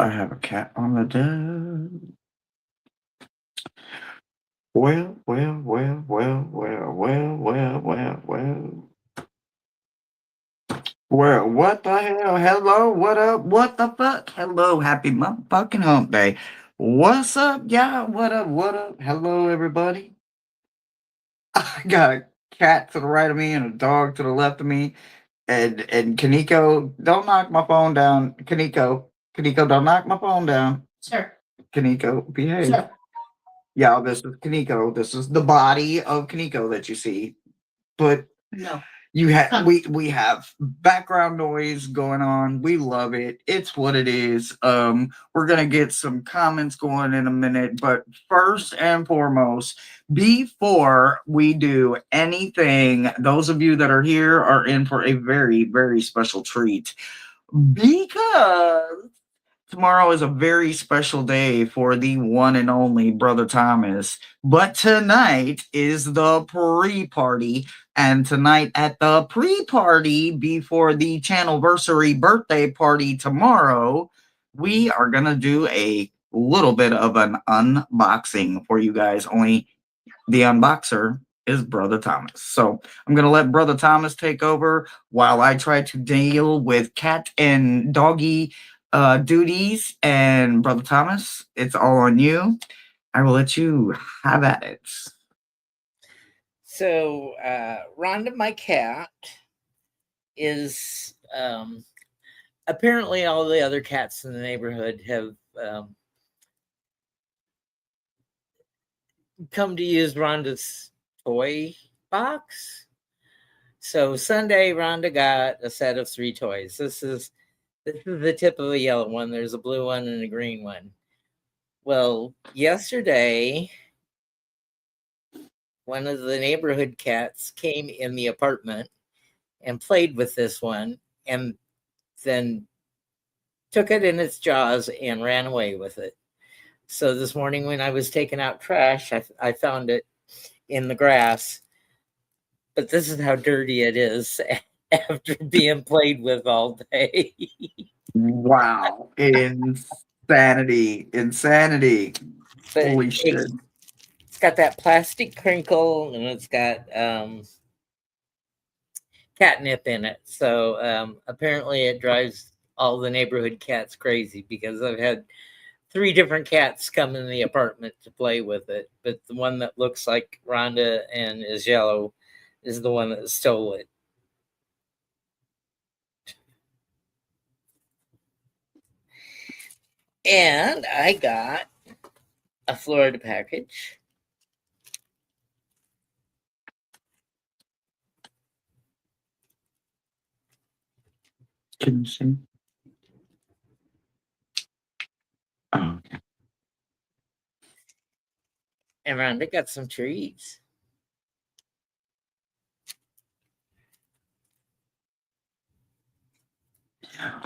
I have a cat on the desk. Well. Well, what the hell? Hello, what up? What the fuck? Hello, happy motherfucking hump day. What's up, y'all? What up? What up? Hello, everybody. I got a cat to the right of me and a dog to the left of me. And Kaneko, don't knock my phone down. Kaneko, don't knock my phone down. Sure. Kaneko, behave. Sure. Y'all, this is Kaneko. This is the body of Kaneko that you see. But No. you have we have background noise going on. We love it. It's what it is. We're gonna get some comments going in a minute, but first and foremost, before we do anything, those of you that are here are in for a very, very special treat because tomorrow is a very special day for the one and only Brother Thomas. But tonight is the pre-party. And tonight at the pre-party before the Channelversary birthday party tomorrow, we are going to do a little bit of an unboxing for you guys. Only the unboxer is Brother Thomas. So I'm going to let Brother Thomas take over while I try to deal with cat and doggy duties. And Brother Thomas, it's all on you. I will let you have at it. So Rhonda, my cat, is apparently all the other cats in the neighborhood have come to use Rhonda's toy box. So Sunday, Rhonda got a set of 3 toys. This is the tip of a yellow one. There's a blue one and a green one. Well, yesterday, one of the neighborhood cats came in the apartment and played with this one and then took it in its jaws and ran away with it. So this morning when I was taking out trash, I found it in the grass. But this is how dirty it is after being played with all day. Wow. Insanity. But Holy shit. It's got that plastic crinkle and it's got catnip in it. So apparently it drives all the neighborhood cats crazy because I've had 3 different cats come in the apartment to play with it. But the one that looks like Rhonda and is yellow is the one that stole it. And I got a Florida package. Can you see? Oh, okay. And Rhonda got some treats.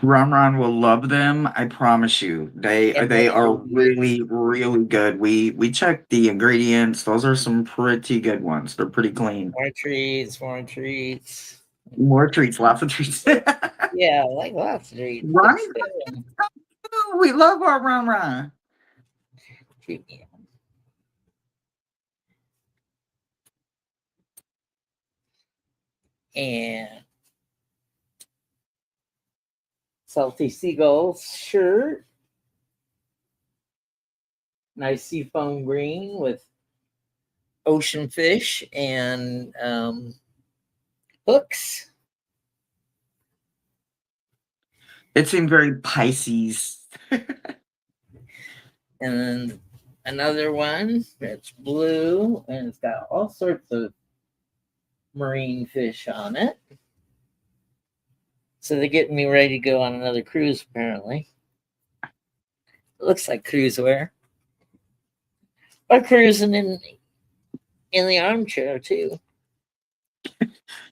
Ron will love them. I promise you. They are really, really good. We checked the ingredients. Those are some pretty good ones. They're pretty clean. More treats, more treats. More treats, lots of treats. Yeah, like lots of treats. Ron, we love our Ron. Treat me. And Salty Seagulls shirt. Nice seafoam green with ocean fish and hooks. It seemed very Pisces. And then another one that's blue and it's got all sorts of marine fish on it. So they're getting me ready to go on another cruise, apparently. It looks like cruise wear. Or cruising in the armchair, too.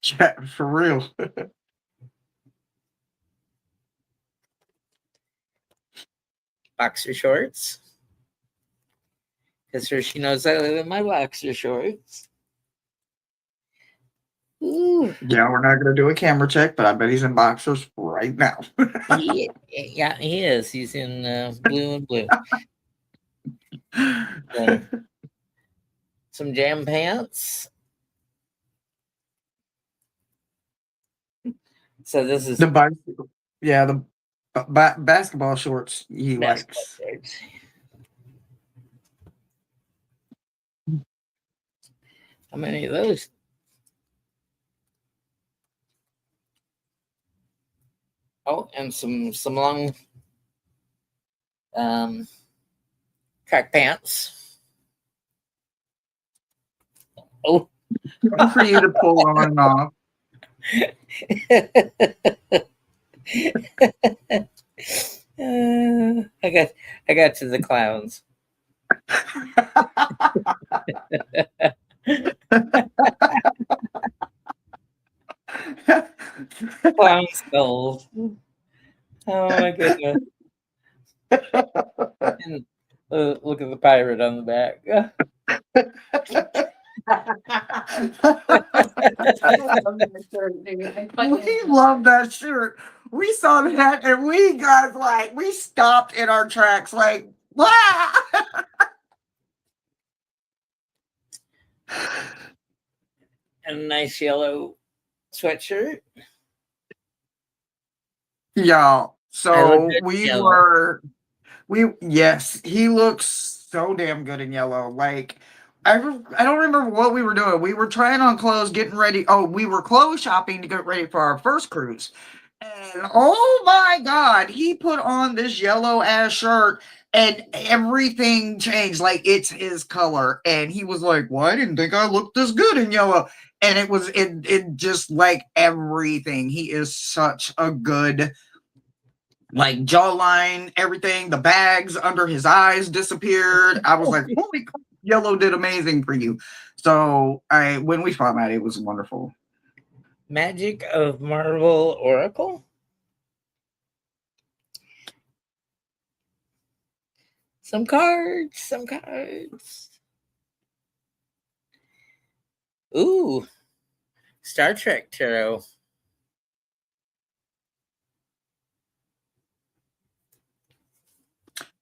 Yeah, for real. Boxer shorts. Because she knows I live in my boxer shorts. Ooh, Yeah, we're not going to do a camera check, but I bet he's in boxers right now. yeah, he is. He's in blue and blue. So, some jam pants. So this is The bicycle. Yeah, the basketball shorts he basketball likes. shorts. How many of those? Oh, and some long track pants. Oh. For you to pull on and off. I got to the clowns. Clown skulls. Oh my goodness. And, look at the pirate on the back. We love that shirt. We saw that and we got like, we stopped in our tracks like, wow. And a nice yellow sweatshirt. Y'all, so yes, he looks so damn good in yellow. Like, I don't remember what we were doing. We were trying on clothes, getting ready. Oh, we were clothes shopping to get ready for our first cruise. And oh my God, he put on this yellow ass shirt and everything changed. Like, it's his color. And he was like, well, I didn't think I looked this good in yellow. And it just like everything. He is such a good, like, jawline, everything. The bags under his eyes disappeared. I was like, holy crap, yellow did amazing for you. So when we found out, it was wonderful. Magic of Marvel Oracle. Some cards. Ooh, Star Trek tarot.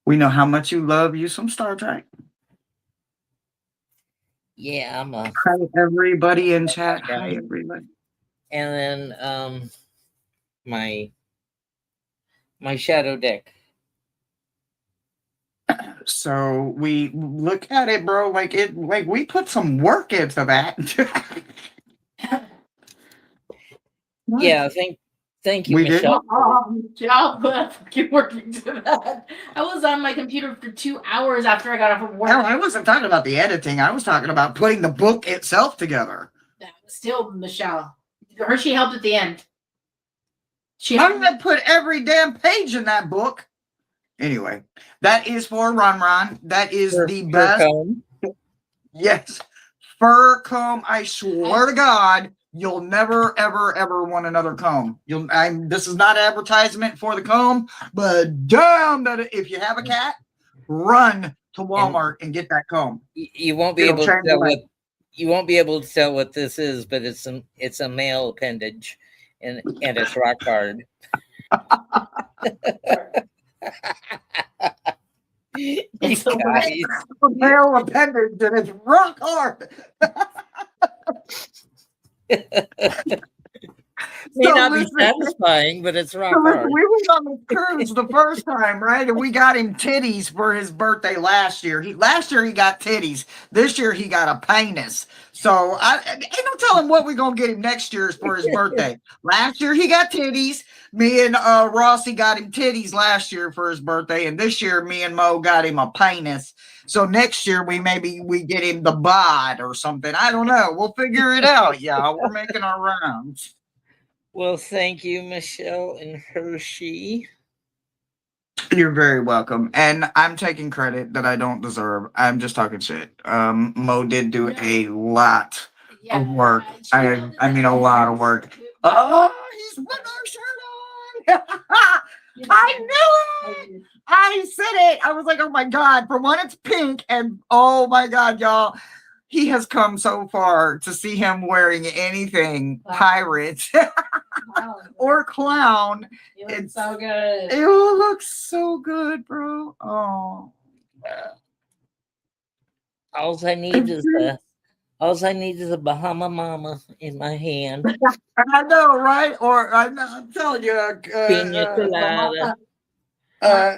We know how much you love you some Star Trek. Yeah, I'm a. Hi, everybody in chat. Hi, everybody. And then my shadow deck. So we look at it, bro. Like we put some work into that. Yeah, thank you, We Michelle. Y'all keep working to that. I was on my computer for 2 hours after I got off of work. Hell, I wasn't talking about the editing. I was talking about putting the book itself together. Still, Michelle. Hershey helped at the end. I'm gonna put every damn page in that book. Anyway, that is for Ron. That is the best. Comb. Yes, fur comb. I swear to God, you'll never, ever, ever want another comb. This is not advertisement for the comb, but damn that if you have a cat, run to Walmart and get that comb. You won't be able to tell what you won't be able to tell what this is, but it's a male appendage, and it's rock hard. It's a male appendage and it's rock hard. May not be satisfying, but it's rock hard. We went on the cruise the first time, right? And we got him titties for his birthday last year. Last year he got titties. This year he got a penis. So ain't no telling what we're gonna get him next year for his birthday. Last year he got titties. Me and Rossi got him titties last year for his birthday, and this year me and Mo got him a penis. So next year we get him the bod or something. I don't know. We'll figure it out. Yeah, we're making our rounds. Well, thank you, Michelle and Hershey. You're very welcome. And I'm taking credit that I don't deserve. I'm just talking shit. Mo did do a lot of work. I mean a lot of work. Oh, he's putting our shirt on. I knew it. I said it. I was like, oh my God. For one, it's pink. And oh my God, y'all. he has come so far to see him wearing anything Wow. pirate Wow. or clown. You look It's so good. It looks so good, bro. Oh. All I need is a Bahama Mama in my hand. I know, right? Or I'm telling you, Pina colada.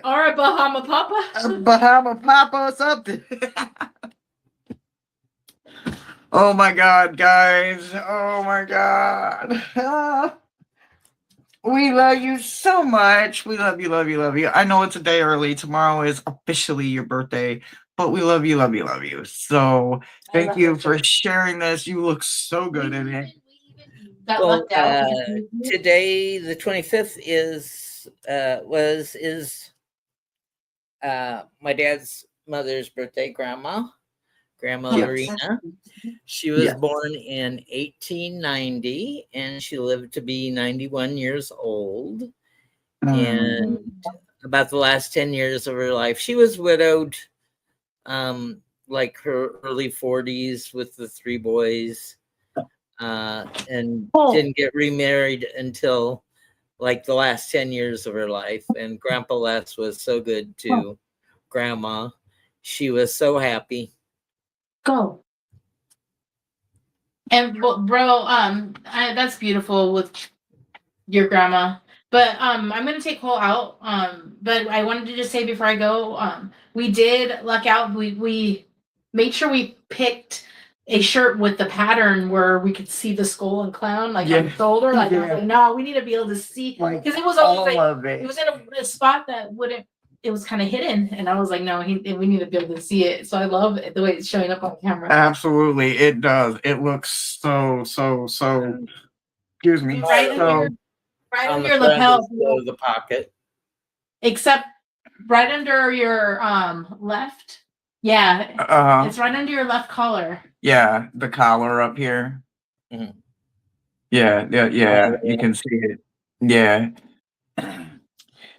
Or a Bahama Papa. Bahama Papa or something. Oh my God, guys. Oh my God. We love you so much. We love you, love you, love you. I know it's a day early. Tomorrow is officially your birthday, but we love you, love you, love you. So thank you for sharing this. You look so good in it. Got Well, left out. today, the 25th, is my dad's mother's birthday, Grandma Yes. Lorena. She was Yes. born in 1890, and she lived to be 91 years old. And about the last 10 years of her life, she was widowed, like her early 40s with the 3 boys, and didn't get remarried until like the last 10 years of her life. And Grandpa Les was so good to Grandma. She was so happy. Go. And bro, that's beautiful with your grandma. But I'm gonna take Cole out. But I wanted to just say before I go, we did luck out. We made sure we picked a shirt with the pattern where we could see the skull and clown like on the shoulder. Like I was like, no, we need to be able to see because it was always like it was in a spot that wouldn't. It was kind of hidden, and I was like, no, we need to be able to see it. So I love it, the way it's showing up on camera. Absolutely, it does. It looks so. Excuse me. Right under your lapel, the pocket. Except right under your left. Yeah, it's right under your left collar. Yeah, the collar up here. Mhm. Yeah. You can see it. Yeah.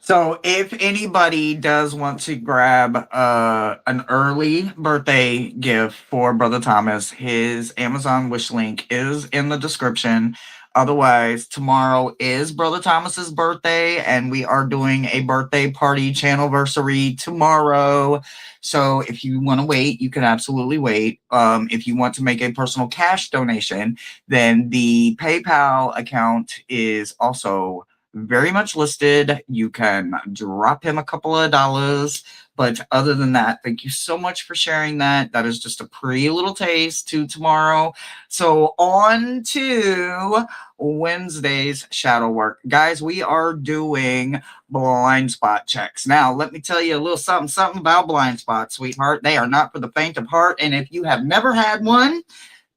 So if anybody does want to grab an early birthday gift for Brother Thomas, his Amazon wish link is in the description. Otherwise, tomorrow is Brother Thomas's birthday, and we are doing a birthday party channelversary tomorrow. So if you want to wait, you can absolutely wait. If you want to make a personal cash donation, then the PayPal account is also very much listed. You can drop him a couple of dollars. But other than that, thank you so much for sharing that. That is just a pretty little taste to tomorrow. So on to Wednesday's shadow work. Guys, we are doing blind spot checks. Now, let me tell you a little something about blind spots, sweetheart. They are not for the faint of heart. And if you have never had one,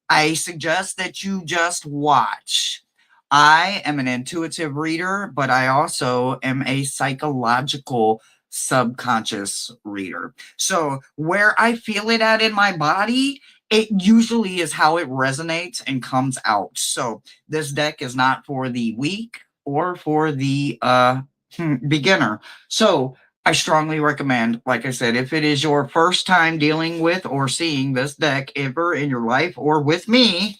I suggest that you just watch. I am an intuitive reader, but I also am a psychological subconscious reader. So where I feel it at in my body, it usually is how it resonates and comes out. So this deck is not for the weak or for the beginner. So I strongly recommend, like I said, if it is your first time dealing with or seeing this deck ever in your life or with me,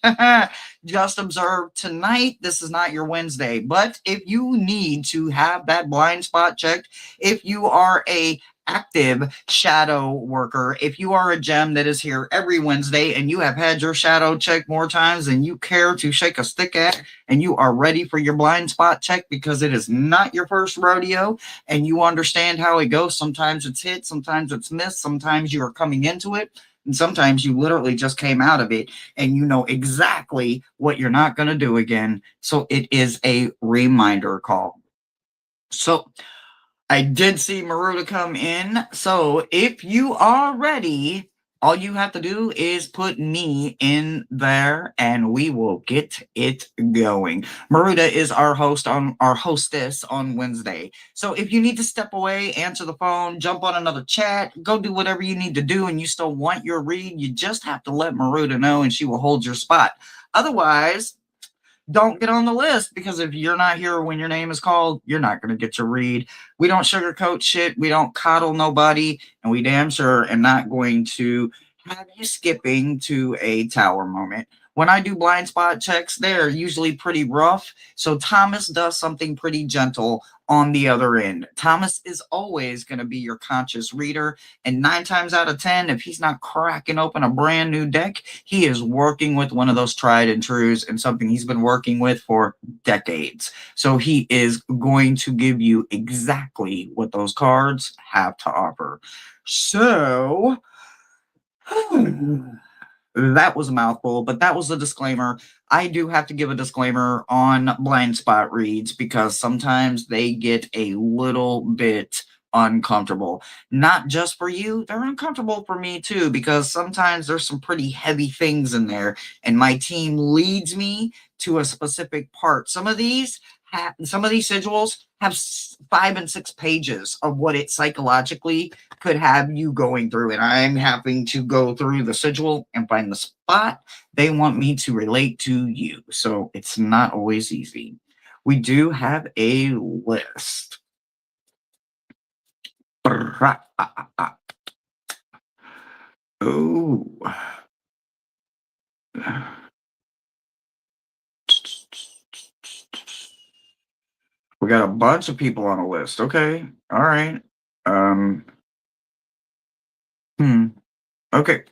just observe tonight. This is not your Wednesday. But if you need to have that blind spot checked, if you are a active shadow worker, if you are a gem that is here every Wednesday and you have had your shadow checked more times than you care to shake a stick at, and you are ready for your blind spot check because it is not your first rodeo and you understand how it goes. Sometimes it's hit, sometimes it's missed, sometimes you are coming into it, and sometimes you literally just came out of it and you know exactly what you're not going to do again. So it is a reminder call. So I did see Maruta come in. So if you are ready, all you have to do is put me in there and we will get it going. Maruta is our hostess on Wednesday. So if you need to step away, answer the phone, jump on another chat, go do whatever you need to do and you still want your read, you just have to let Maruta know and she will hold your spot. Otherwise, don't get on the list, because if you're not here when your name is called, you're not going to get your read. We don't sugarcoat shit. We don't coddle nobody. And we damn sure are not going to have you skipping to a tower moment. When I do blind spot checks, they're usually pretty rough. So Thomas does something pretty gentle on the other end. Thomas is always going to be your conscious reader. And 9 times out of 10, if he's not cracking open a brand new deck, he is working with one of those tried and trues and something he's been working with for decades. So he is going to give you exactly what those cards have to offer. So that was a mouthful, but that was the disclaimer. I do have to give a disclaimer on blind spot reads because sometimes they get a little bit uncomfortable. Not just for you, they're uncomfortable for me too, because sometimes there's some pretty heavy things in there, and my team leads me to a specific part. Some of these sigils have 5 and 6 pages of what it psychologically could have you going through, and I'm having to go through the sigil and find the spot they want me to relate to you. So it's not always easy. We do have a list. Oh. We got a bunch of people on a list. Okay. All right. Okay.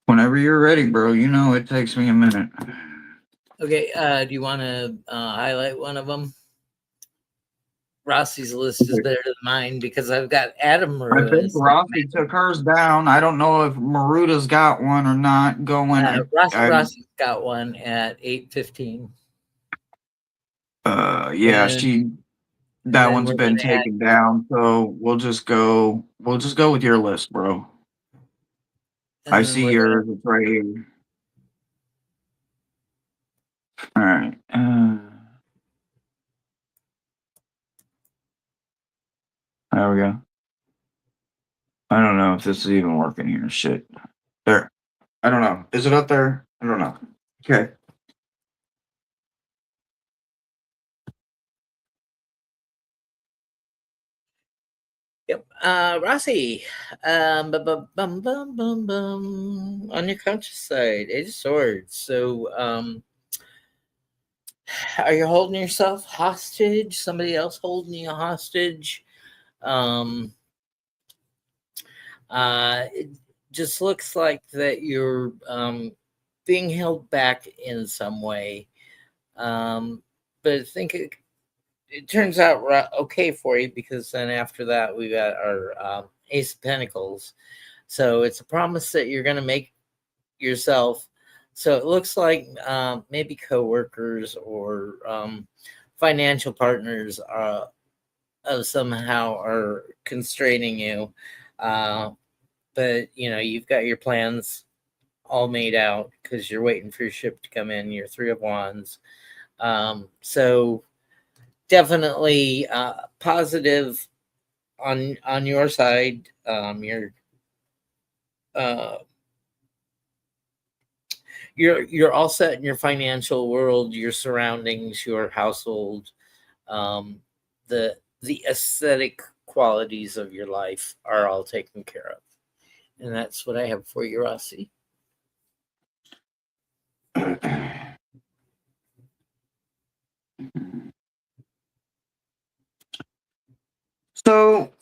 Whenever you're ready, bro, you know it takes me a minute. Okay, do you want to highlight one of them? Rossi's list is better than mine because I've got Adam I think Maruda's. Rossi took hers down. I don't know if Maruda's got one or not going. Rossi's got one at 8:15. Yeah, And that one's been taken down. So we'll just go with your list, bro. I see yours. It's right here. All right. There we go. I don't know if this is even working here. Shit. There. I don't know. Is it up there? I don't know. Okay. Yep. Rossi. On your conscious side, Eight of Swords. So are you holding yourself hostage? Somebody else holding you hostage? It just looks like that you're being held back in some way. But I think it turns out okay for you, because then after that we got our Ace of Pentacles. So it's a promise that you're going to make yourself. So it looks like maybe coworkers or financial partners somehow are constraining you. But you've got your plans all made out because you're waiting for your ship to come in. Your Three of Wands. So definitely positive on your side. You're all set in your financial world, your surroundings, your household. The aesthetic qualities of your life are all taken care of. And that's what I have for you, Rossi. So,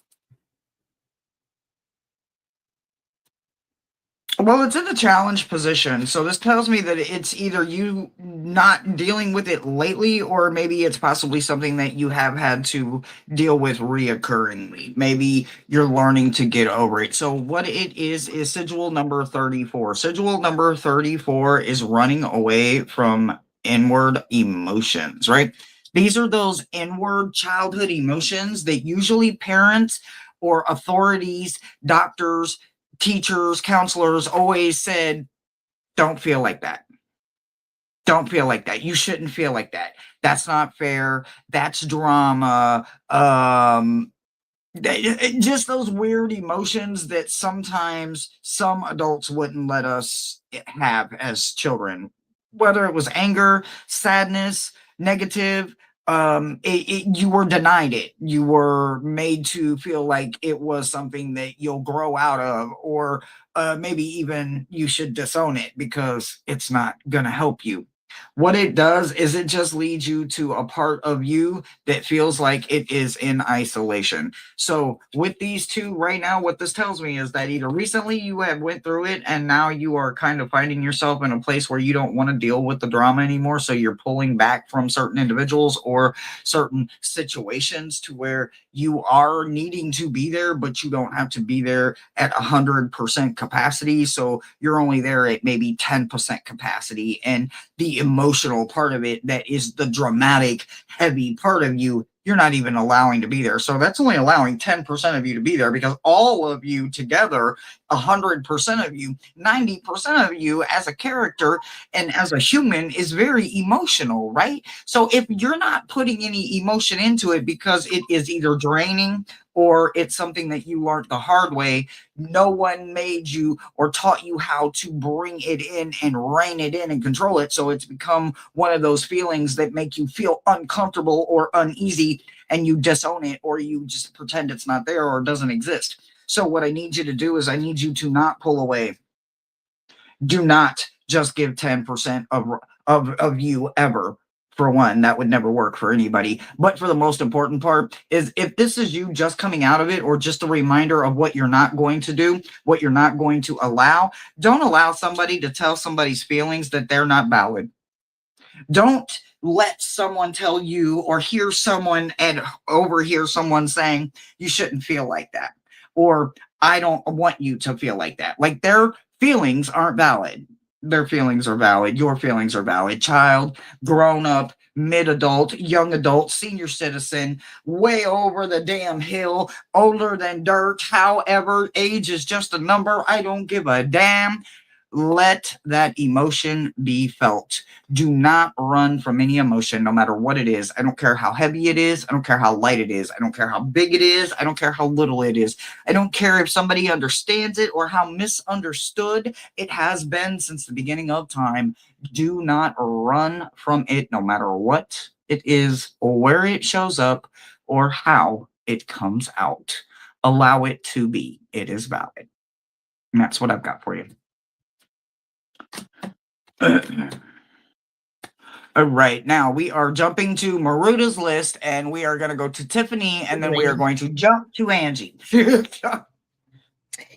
well, it's in a challenge position. So this tells me that it's either you not dealing with it lately, or maybe it's possibly something that you have had to deal with reoccurringly. Maybe you're learning to get over it. So what it is sigil number 34. Sigil number 34 is running away from inward emotions, right? These are those inward childhood emotions that usually parents or authorities, doctors, teachers, counselors always said, don't feel like that. Don't feel like that. You shouldn't feel like that. That's not fair. That's drama. Just those weird emotions that sometimes some adults wouldn't let us have as children, whether it was anger, sadness, negative, you were denied it. You were made to feel like it was something that you'll grow out of, or maybe even you should disown it because it's not going to help you. What it does is it just leads you to a part of you that feels like it is in isolation. So with these two right now, what this tells me is that either recently you have went through it and now you are kind of finding yourself in a place where you don't want to deal with the drama anymore. So you're pulling back from certain individuals or certain situations to where you are needing to be there, but you don't have to be there at 100% capacity. So you're only there at maybe 10% capacity. And the emotional part of it, that is the dramatic, heavy part of you, you're not even allowing to be there. So that's only allowing 10% of you to be there, because all of you together, 100% of you, 90% of you as a character and as a human is very emotional, right? So if you're not putting any emotion into it because it is either draining or it's something that you learned the hard way, no one made you or taught you how to bring it in and rein it in and control it. So it's become one of those feelings that make you feel uncomfortable or uneasy, and you disown it, or you just pretend it's not there or doesn't exist. So what I need you to do is I need you to not pull away. Do not just give 10% of you ever. For one, that would never work for anybody. But for the most important part is, if this is you just coming out of it, or just a reminder of what you're not going to do, what you're not going to allow, don't allow somebody to tell somebody's feelings that they're not valid. Don't let someone tell you, or hear someone and overhear someone saying you shouldn't feel like that, or I don't want you to feel like that. Like, their feelings aren't valid. Their feelings are valid. Your feelings are valid. Child, grown up, mid adult, young adult, senior citizen, way over the damn hill, older than dirt. However, age is just a number. I don't give a damn. Let that emotion be felt. Do not run from any emotion, no matter what it is. I don't care how heavy it is. I don't care how light it is. I don't care how big it is. I don't care how little it is. I don't care if somebody understands it or how misunderstood it has been since the beginning of time. Do not run from it, no matter what it is, or where it shows up, or how it comes out. Allow it to be. It is valid. And that's what I've got for you. All right, now we are jumping to Maruta's list, and we are going to go to Tiffany, and then we are going to jump to Angie.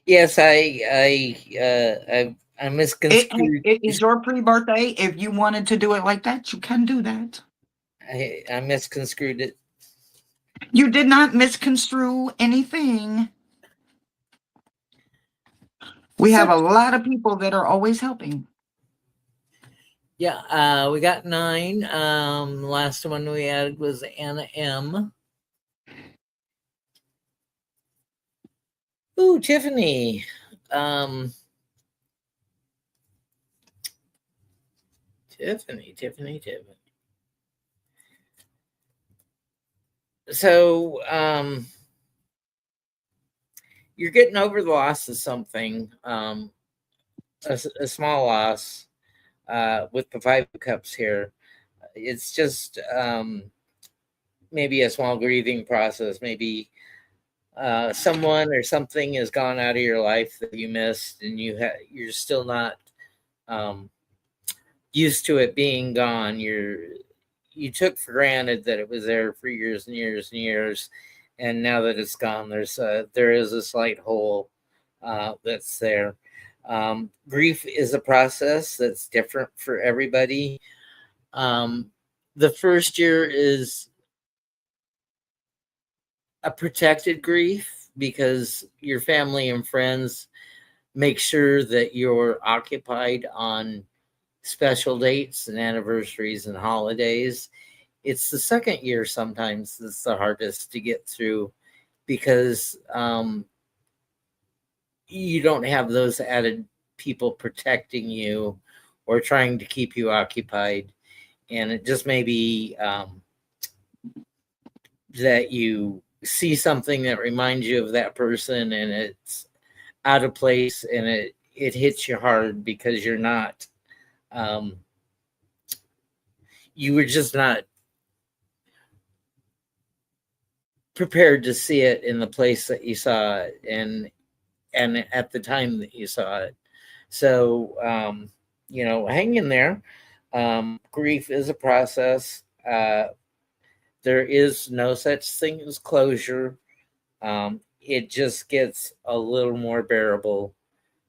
Yes, I misconstrued. It is your pre-birthday. If you wanted to do it like that, you can do that. I misconstrued it. You did not misconstrue anything. We have a lot of people that are always helping. Yeah, we got 9. Last one we had was Anna M. Ooh, Tiffany. Tiffany. So, you're getting over the loss of something, a small loss, with the 5 of Cups here. It's just maybe a small grieving process. Maybe someone or something has gone out of your life that you missed, and you're still not used to it being gone. You took for granted that it was there for years and years and years, and now that it's gone, there is a slight hole that's there. Grief is a process that's different for everybody. The first year is a protected grief because your family and friends make sure that you're occupied on special dates and anniversaries and holidays. It's the second year sometimes that's the hardest to get through because you don't have those added people protecting you or trying to keep you occupied. And it just may be that you see something that reminds you of that person and it's out of place, and it hits you hard because you're not you were just not prepared to see it in the place that you saw it and at the time that you saw it. So hang in there. Grief is a process. There is no such thing as closure. It just gets a little more bearable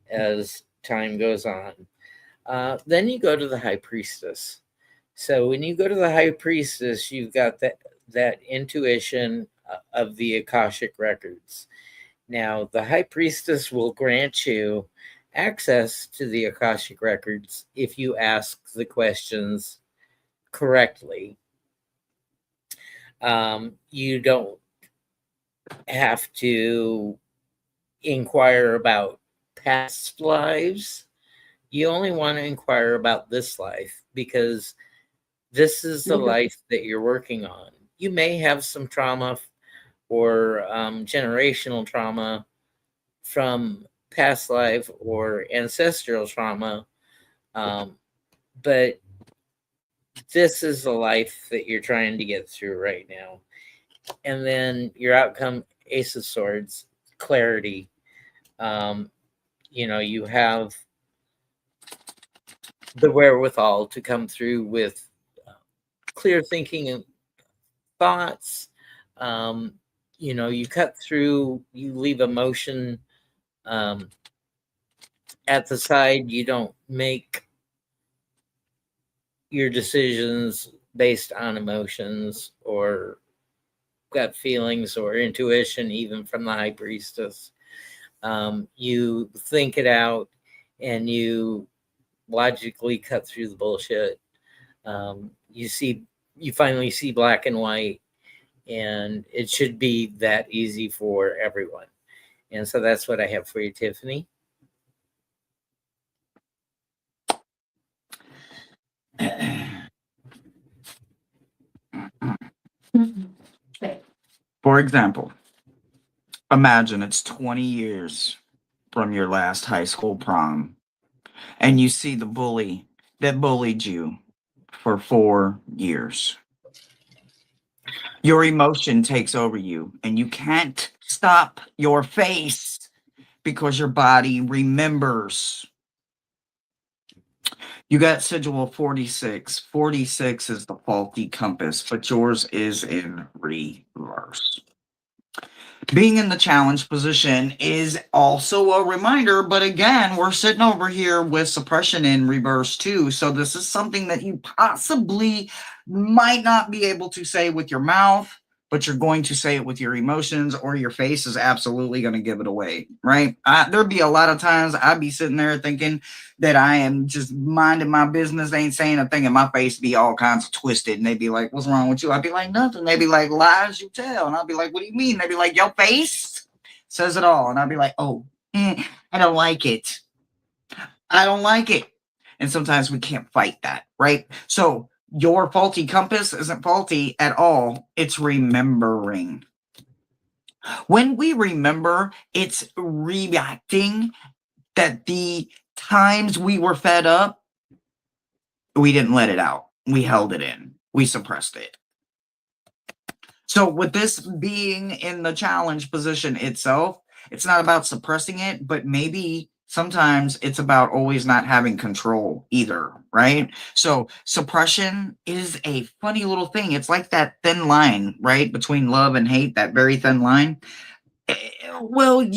as time goes on. Then you go to the high priestess. So when you go to the high priestess, you've got that intuition of the Akashic records. Now, the high priestess will grant you access to the Akashic records if you ask the questions correctly. You don't have to inquire about past lives. You only want to inquire about this life because this is the life that you're working on. You may have some trauma or generational trauma from past life or ancestral trauma, but this is the life that you're trying to get through right now. And then your outcome, Ace of Swords, clarity. You have the wherewithal to come through with clear thinking and thoughts. You cut through, you leave emotion at the side. You don't make your decisions based on emotions or gut feelings or intuition, even from the high priestess. You think it out and you logically cut through the bullshit. You finally see black and white, and it should be that easy for everyone. And so that's what I have for you, Tiffany. For example, imagine it's 20 years from your last high school prom, and you see the bully that bullied you for 4 years. Your emotion takes over you, and you can't stop your face because your body remembers. You got sigil 46. 46 is the faulty compass, but yours is in reverse. Being in the challenge position is also a reminder, but again, we're sitting over here with suppression in reverse too. So this is something that you possibly might not be able to say with your mouth, but you're going to say it with your emotions, or your face is absolutely going to give it away, right? There'd be a lot of times I'd be sitting there thinking that I am just minding my business, ain't saying a thing, and my face be all kinds of twisted, and they'd be like, what's wrong with you? I'd be like, nothing. They'd be like, lies you tell. And I'd be like, what do you mean? They'd be like, your face says it all. And I'd be like, oh, I don't like it. I don't like it. And sometimes we can't fight that, right? So your faulty compass isn't faulty at all. It's remembering. When we remember, it's reacting that the times we were fed up, we didn't let it out. We held it in. We suppressed it. So with this being in the challenge position itself, it's not about suppressing it, but maybe sometimes it's about always not having control either, right? So suppression is a funny little thing. It's like that thin line, right? Between love and hate, that very thin line. Well,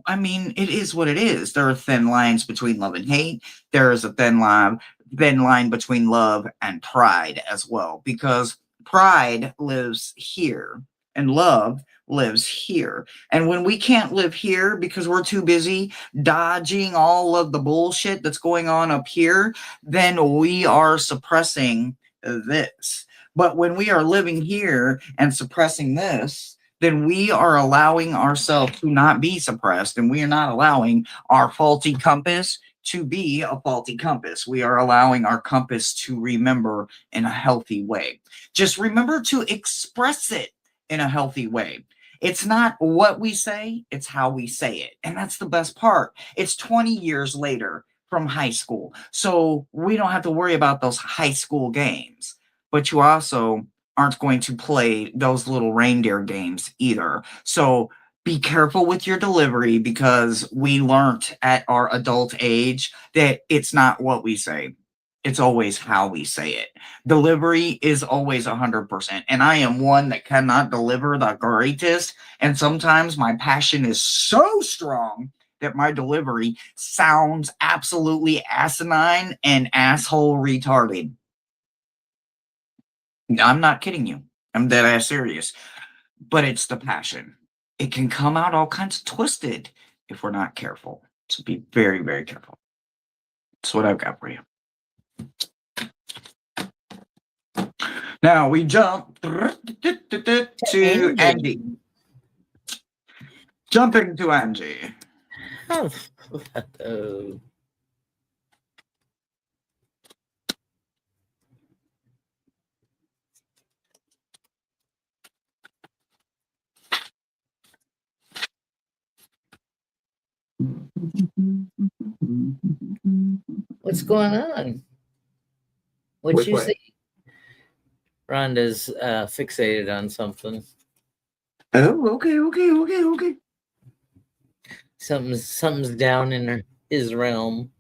I mean, it is what it is. There are thin lines between love and hate. There is a thin line between love and pride as well, because pride lives here and love lives here. And when we can't live here because we're too busy dodging all of the bullshit that's going on up here, then we are suppressing this. But when we are living here and suppressing this, then we are allowing ourselves to not be suppressed, and we are not allowing our faulty compass to be a faulty compass. We are allowing our compass to remember in a healthy way. Just remember to express it in a healthy way. It's not what we say, it's how we say it. And that's the best part. It's 20 years later from high school. So we don't have to worry about those high school games. But you also aren't going to play those little reindeer games either. So be careful with your delivery, because we learned at our adult age that it's not what we say. It's always how we say it. Delivery is always 100%. And I am one that cannot deliver the greatest. And sometimes my passion is so strong that my delivery sounds absolutely asinine and asshole retarded. I'm not kidding you. I'm dead ass serious. But it's the passion. It can come out all kinds of twisted if we're not careful. So be very, very careful. That's what I've got for you. Now we jump to Angie. Jumping to Angie. Oh. What's going on? What'd Which you way? see? Rhonda's fixated on something. Oh, okay. Something's down in his realm.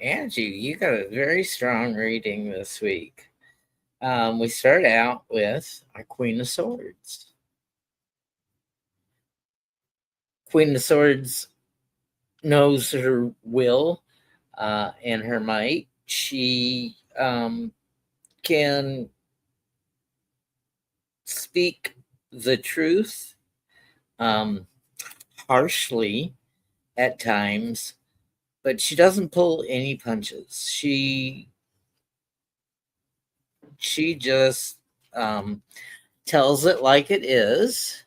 Angie, you got a very strong reading this week. We start out with our Queen of Swords. Queen of Swords knows her will and her might. She can speak the truth harshly at times, but she doesn't pull any punches. She just tells it like it is,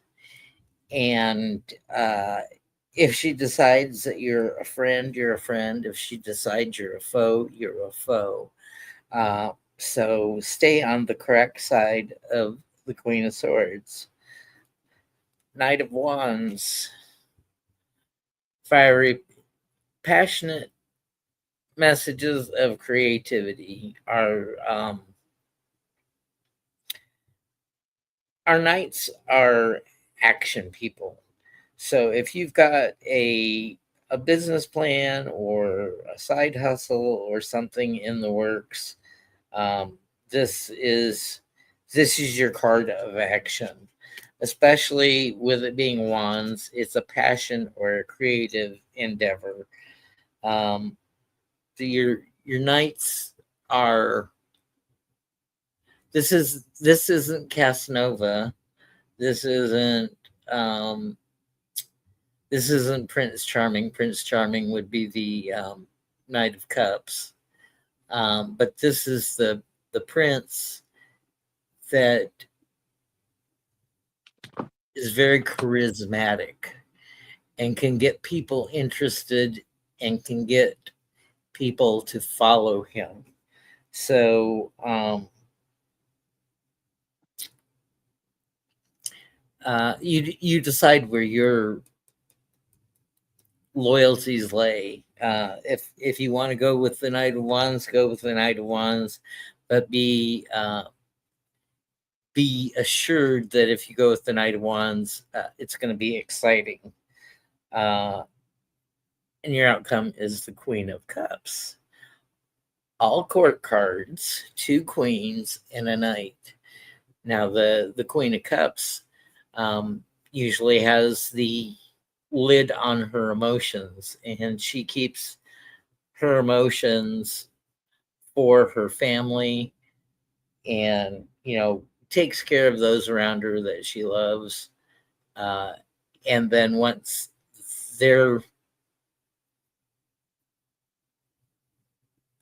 and if she decides that you're a friend, you're a friend. If she decides you're a foe, you're a foe. So stay on the correct side of the Queen of Swords. Knight of Wands. Fiery, passionate messages of creativity. Our knights are action people. So if you've got a business plan or a side hustle or something in the works, this is your card of action. Especially with it being wands, it's a passion or a creative endeavor. Your knights are. This isn't Casanova. This isn't Prince Charming. Prince Charming would be the Knight of Cups. But this is the prince that is very charismatic and can get people interested and can get people to follow him. So you decide where your loyalties lay. If you want to go with the Knight of Wands, go with the Knight of Wands, but be assured that if you go with the Knight of Wands, it's going to be exciting. And your outcome is the Queen of Cups. All court cards, 2 queens, and a knight. Now, the Queen of Cups usually has the lid on her emotions, and she keeps her emotions for her family and, takes care of those around her that she loves. And then once their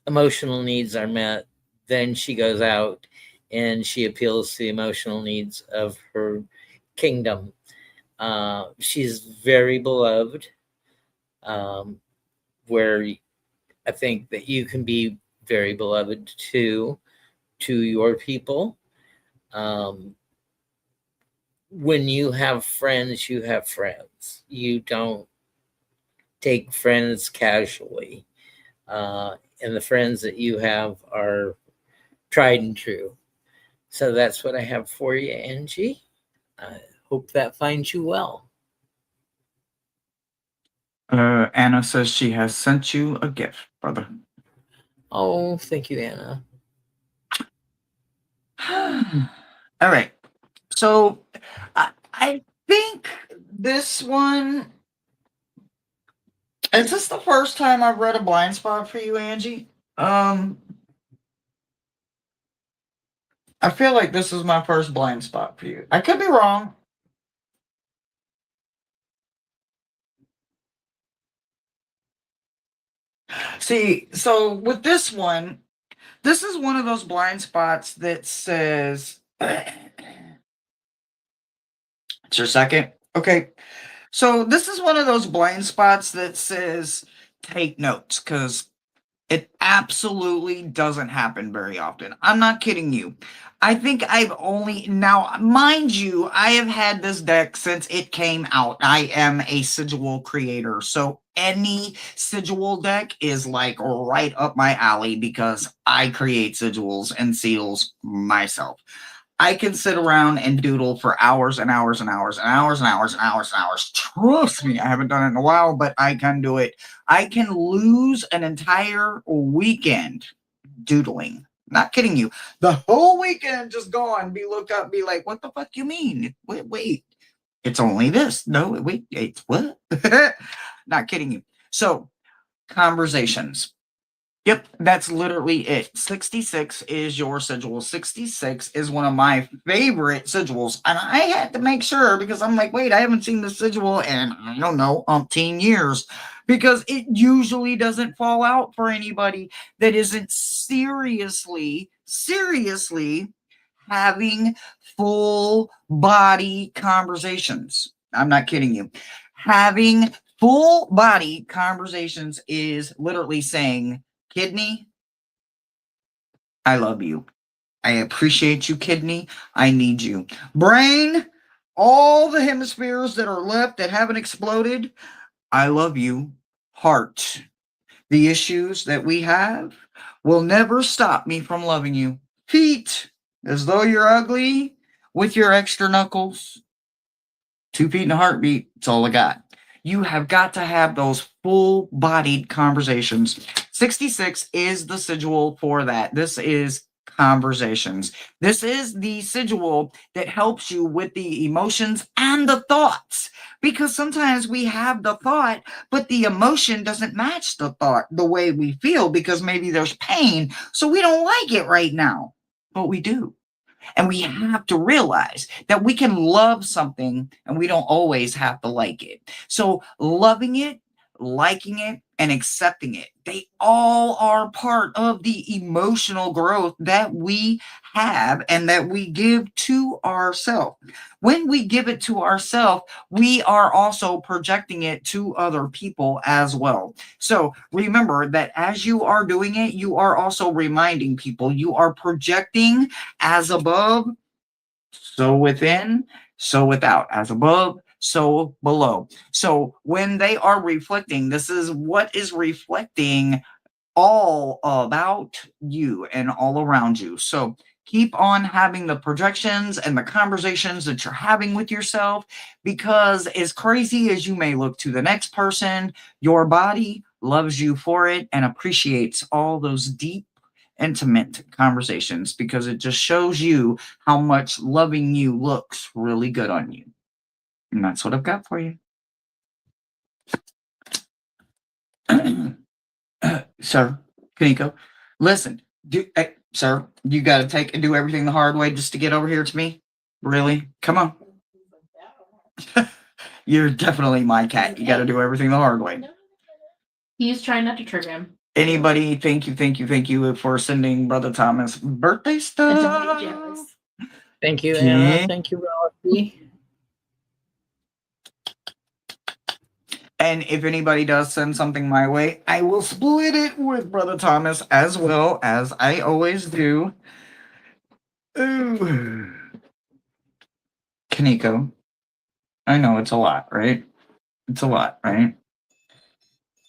emotional needs are met, then she goes out and she appeals to the emotional needs of her kingdom. She's very beloved, where I think that you can be very beloved to your people. When you have friends, you have friends. You don't take friends casually. And the friends that you have are tried and true. So that's what I have for you, Angie. I hope that finds you well. Anna says she has sent you a gift, brother. Oh, thank you, Anna. All right. So I think this one. Is this the first time I've read a blind spot for you, Angie? I feel like this is my first blind spot for you. I could be wrong. See, so with this one, this is one of those blind spots that says, it's your second. Okay. So this is one of those blind spots that says, take notes, because it absolutely doesn't happen very often. I'm not kidding you. I think I've only, now, mind you, I have had this deck since it came out. I am a sigil creator, so any sigil deck is like right up my alley because I create sigils and seals myself. I can sit around and doodle for hours and hours and hours and hours and hours and hours and hours. Trust me, I haven't done it in a while, but I can do it. I can lose an entire weekend doodling. Not kidding you. The whole weekend just gone. Look up, be like, what the fuck you mean? Wait. It's only this. No, wait, it's what? Not kidding you. So, conversations. Yep, that's literally it. 66 is your sigil. 66 is one of my favorite sigils. And I had to make sure because I'm like, wait, I haven't seen this sigil in, I don't know, umpteen years. Because it usually doesn't fall out for anybody that isn't seriously having full body conversations. I'm not kidding you. Having full body conversations is literally saying, kidney, I love you. I appreciate you, kidney. I need you. Brain, all the hemispheres that are left that haven't exploded, I love you. Heart, the issues that we have will never stop me from loving you. Feet, as though you're ugly with your extra knuckles. 2 feet and a heartbeat, it's all I got. You have got to have those full-bodied conversations. 66 is the sigil for that. This is conversations. This is the sigil that helps you with the emotions and the thoughts. Because sometimes we have the thought, but the emotion doesn't match the thought the way we feel because maybe there's pain. So we don't like it right now, but we do. And we have to realize that we can love something and we don't always have to like it. So loving it, liking it, and accepting it, they all are part of the emotional growth that we have and that we give to ourselves. When we give it to ourselves, we are also projecting it to other people as well. So remember that as you are doing it, you are also reminding people you are projecting as above, so within, so without. As above, so below. So when they are reflecting, this is what is reflecting all about you and all around you. So keep on having the projections and the conversations that you're having with yourself, because as crazy as you may look to the next person, your body loves you for it and appreciates all those deep, intimate conversations, because it just shows you how much loving you looks really good on you. And that's what I've got for you. Sir, Kaneko, listen, sir, you got to take and do everything the hard way just to get over here to me? Really? Come on. You're definitely my cat. You got to do everything the hard way. He's trying not to trigger him. Anybody, thank you for sending Brother Thomas birthday stuff. Thank you, Anna. Thank you, Ralphie. And if anybody does send something my way, I will split it with Brother Thomas as well, as I always do. Ooh. Kaneko, I know it's a lot, right? It's a lot, right?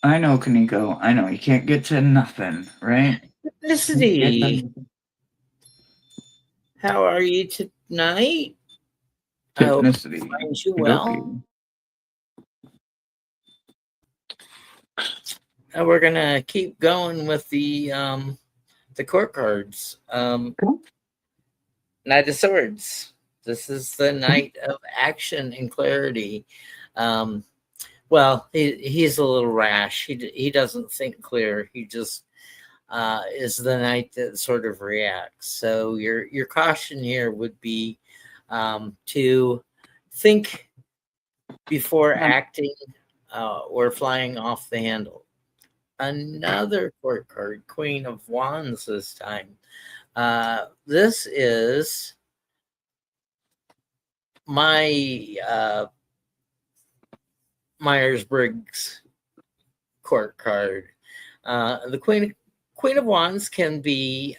I know, Kaneko. I know. You can't get to nothing, right? Felicity, how are you tonight? I hope it Typnicity. finds you Okay. well. We're gonna keep going with the court cards. Cool. Knight of Swords. This is the night of action and clarity. Well, he's a little rash. He doesn't think clear. He just is the knight that sort of reacts. So your caution here would be to think before acting or flying off the handle. Another court card, Queen of Wands this time. This is my Myers-Briggs court card. The Queen of Wands can be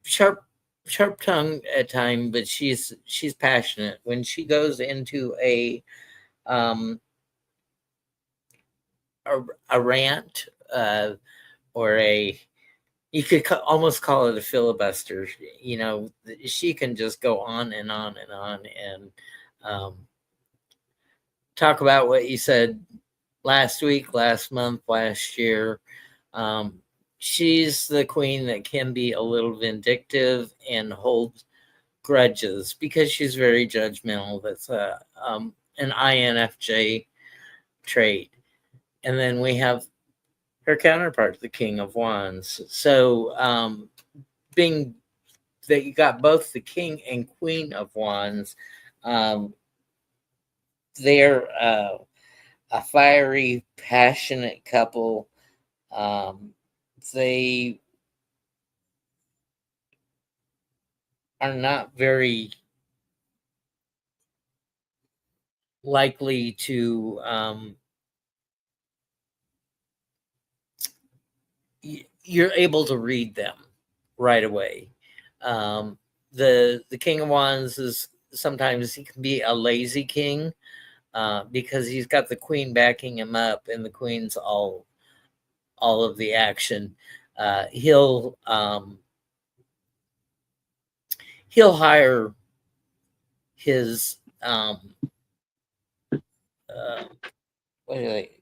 sharp tongued at times, but she's passionate. When she goes into a rant or you could almost call it a filibuster. You know, she can just go on and on and on and talk about what you said last week, last month, last year. She's the queen that can be a little vindictive and hold grudges because she's very judgmental. That's an INFJ trait. And then we have her counterpart, the King of Wands. So being that you got both the King and Queen of Wands, they're a fiery, passionate couple. They are not very likely to you're able to read them right away. The King of Wands is sometimes he can be a lazy king because he's got the queen backing him up, and the queen's all of the action. He'll hire his what are they?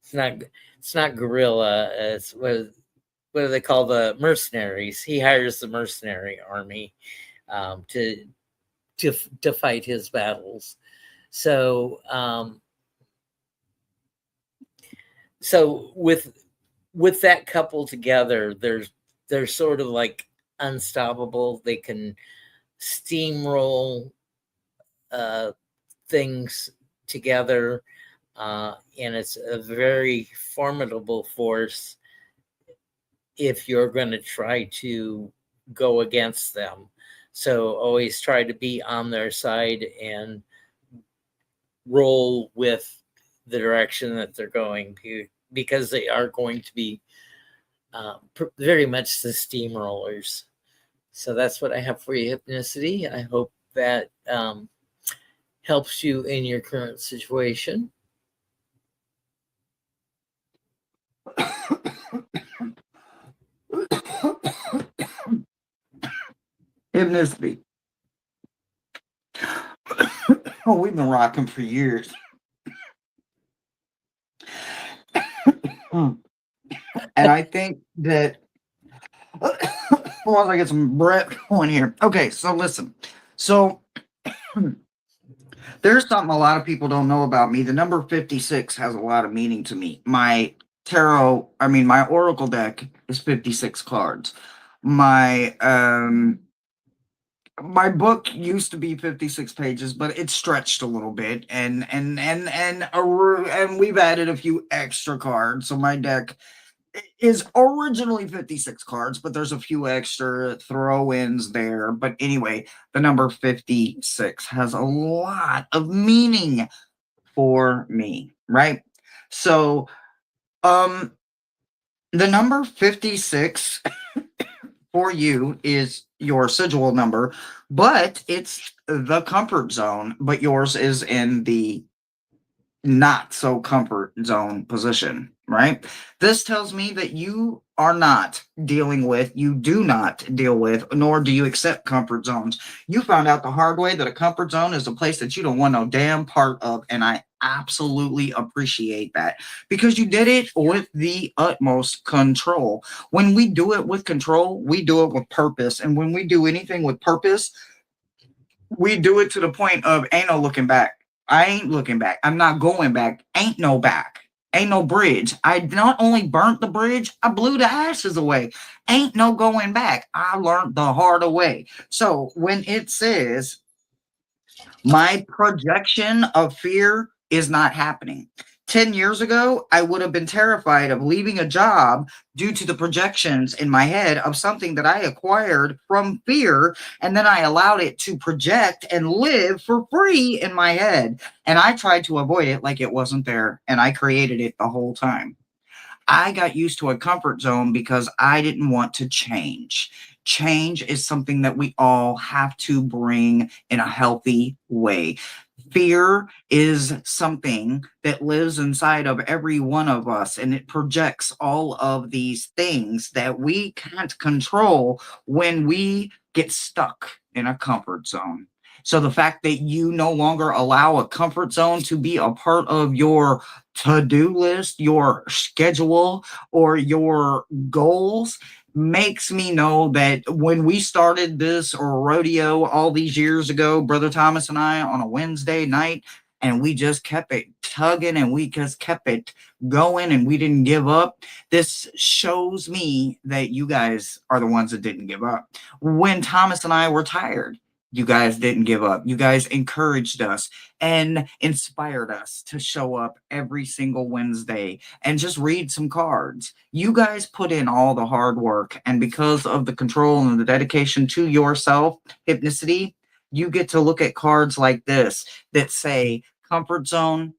It's not guerrilla. It's what do they call the mercenaries? He hires the mercenary army to fight his battles. So so with that couple together, they're sort of like unstoppable. They can steamroll things together, and it's a very formidable force if you're going to try to go against them. So always try to be on their side and roll with the direction that they're going, because they are going to be very much the steamrollers. So that's what I have for you, Hypnicity. I hope that helps you in your current situation. Hypnicity. Oh, we've been rocking for years. And I think that once I get some breath going here. Okay, so listen. So there's something a lot of people don't know about me. The number 56 has a lot of meaning to me. My oracle deck is 56 cards. My book used to be 56 pages, but it stretched a little bit, and we've added a few extra cards. So my deck is originally 56 cards, but there's a few extra throw-ins there. But anyway, the number 56 has a lot of meaning for me, right? So the number 56 for you is your sigil number, but it's the comfort zone, but yours is in the not so comfort zone position, right? This tells me that you are not dealing with, you do not deal with, nor do you accept comfort zones. You found out the hard way that a comfort zone is a place that you don't want no damn part of. And I absolutely appreciate that because you did it with the utmost control. When we do it with control, we do it with purpose. And when we do anything with purpose, we do it to the point of ain't no looking back. I ain't looking back. I'm not going back. Ain't no back. Ain't no bridge. I not only burnt the bridge, I blew the ashes away. Ain't no going back. I learned the hard way. So when it says my projection of fear is not happening. 10 years ago, I would have been terrified of leaving a job due to the projections in my head of something that I acquired from fear. And then I allowed it to project and live for free in my head. And I tried to avoid it like it wasn't there. And I created it the whole time. I got used to a comfort zone because I didn't want to change. Change is something that we all have to bring in a healthy way. Fear is something that lives inside of every one of us, and it projects all of these things that we can't control when we get stuck in a comfort zone. So the fact that you no longer allow a comfort zone to be a part of your to-do list, your schedule, or your goals makes me know that when we started this rodeo all these years ago, Brother Thomas and I, on a Wednesday night, and we just kept it tugging and we just kept it going and we didn't give up. This shows me that you guys are the ones that didn't give up. When Thomas and I were tired, you guys didn't give up. You guys encouraged us and inspired us to show up every single Wednesday and just read some cards. You guys put in all the hard work, and because of the control and the dedication to yourself, hypnicity, you get to look at cards like this that say comfort zone.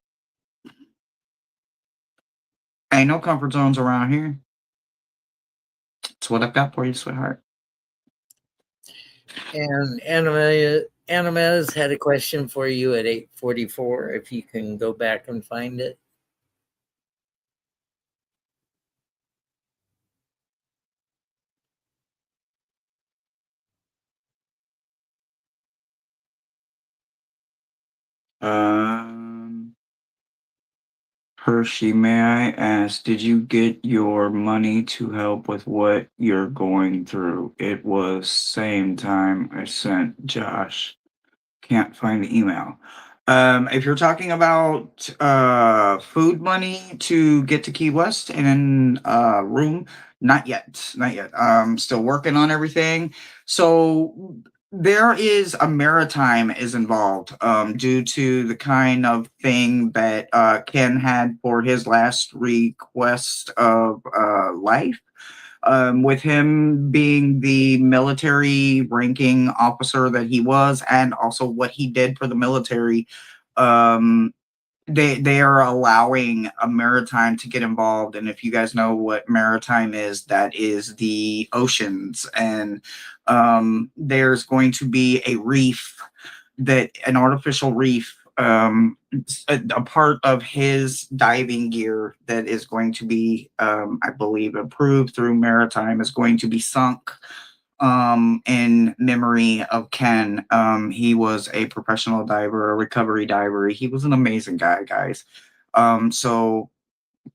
Ain't no comfort zones around here. That's what I've got for you, sweetheart. And Animez had a question for you at 8:44. If you can go back and find it. Hershey, may I ask, did you get your money to help with what you're going through? It was same time I sent Josh. Can't find the email. If you're talking about food money to get to Key West and room, not yet, not yet. Still working on everything. So there is a maritime is involved due to the kind of thing that Ken had for his last request of life. With him being the military ranking officer that he was, and also what he did for the military, they are allowing a maritime to get involved. And if you guys know what maritime is, that is the oceans, and there's going to be a reef, that an artificial reef, a part of his diving gear that is going to be, I believe, approved through maritime, is going to be sunk in memory of Ken. He was a professional diver, a recovery diver. He was an amazing guy, guys. So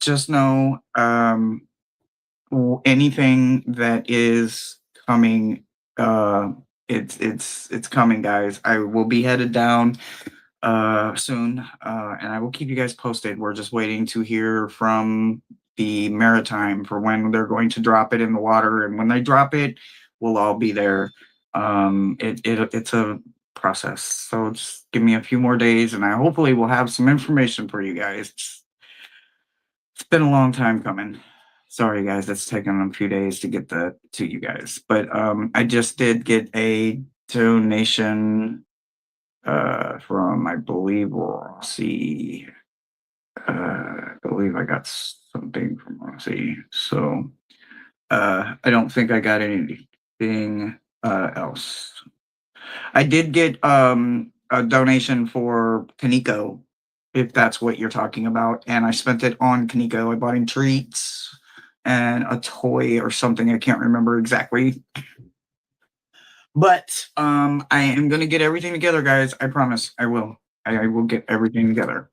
just know anything that is coming, it's coming, guys. I will be headed down soon, and I will keep you guys posted. We're just waiting to hear from the maritime for when they're going to drop it in the water, and when they drop it, we'll all be there. It's a process, so just give me a few more days, and I hopefully will have some information for you guys. It's been a long time coming. Sorry, guys, it's taken a few days to get to you guys, but I just did get a donation from, I believe, Rossi. I believe I got something from Rossi. So I don't think I got anything else. I did get a donation for Kaneko. if that's what you're talking about. And I spent it on Kaneko. I bought him treats and a toy or something. I can't remember exactly. But I am gonna get everything together, guys. I promise. I will. I will get everything together.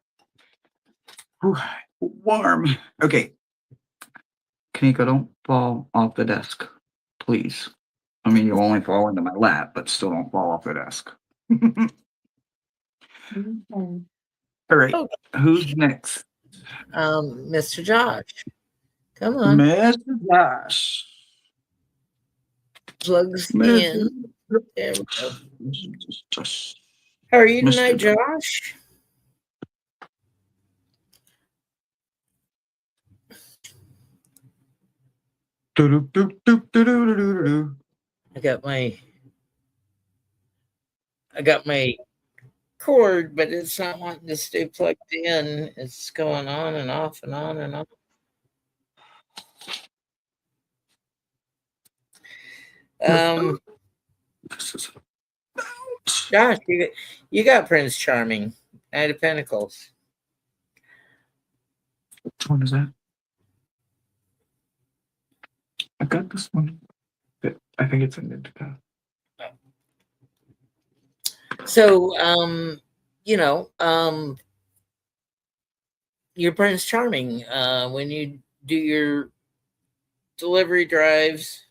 Whew, warm. Okay. Kaneko, don't fall off the desk, please. I mean, you'll only fall into my lap, but still don't fall off the desk. All right. Oh, Who's next? Mr. Josh, come on, Mr. Josh. plugs Mr. in. There we go. Josh. How are you Mr. tonight, Josh. Josh? Do-do-do-do-do-do-do-do-do. I got my cord, but it's not wanting to stay plugged in. It's going on and off and on and on. Josh, you got Prince Charming, Knight of Pentacles. Which one is that? I got this one. I think it's in Indica. So, you're Prince Charming. When you do your delivery drives,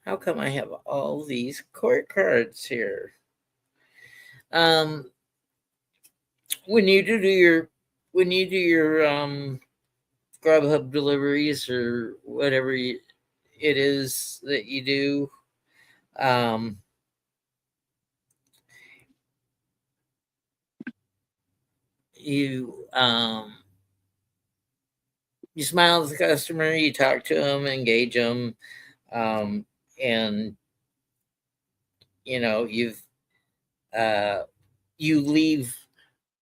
how come I have all these court cards here? When you do your Grubhub deliveries or whatever it is that you do, you smile at the customer, you talk to them, engage them, and you leave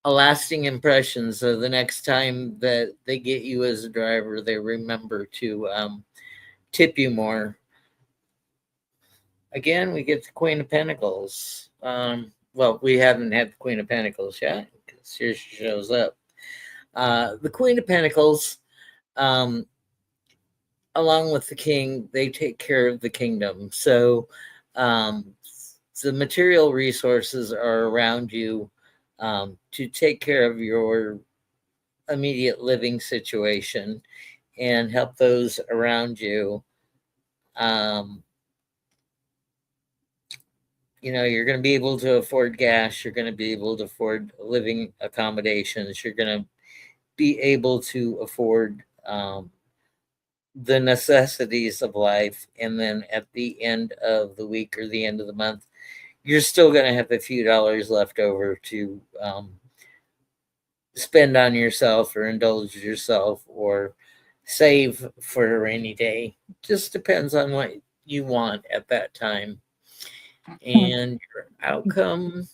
a lasting impression. So the next time that they get you as a driver, they remember to tip you more. Again, we get the Queen of Pentacles. Well, we haven't had the Queen of Pentacles yet, because here she shows up. The Queen of Pentacles, along with the King, they take care of the kingdom. So the material resources are around you to take care of your immediate living situation and help those around you. You're going to be able to afford gas. You're going to be able to afford living accommodations. You're going to be able to afford the necessities of life. And then at the end of the week or the end of the month, you're still going to have a few dollars left over to spend on yourself or indulge yourself or save for a rainy day. Just depends on what you want at that time. And your outcome,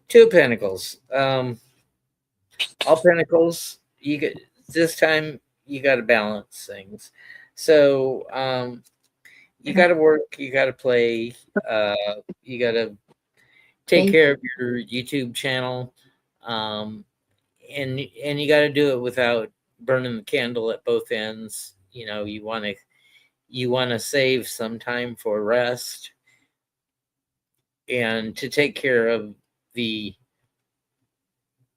Two of Pentacles. All Pentacles, you get this time you got to balance things. So you got to work, you got to play, you got to take care of your YouTube channel, and you got to do it without burning the candle at both ends. You want to save some time for rest and to take care of the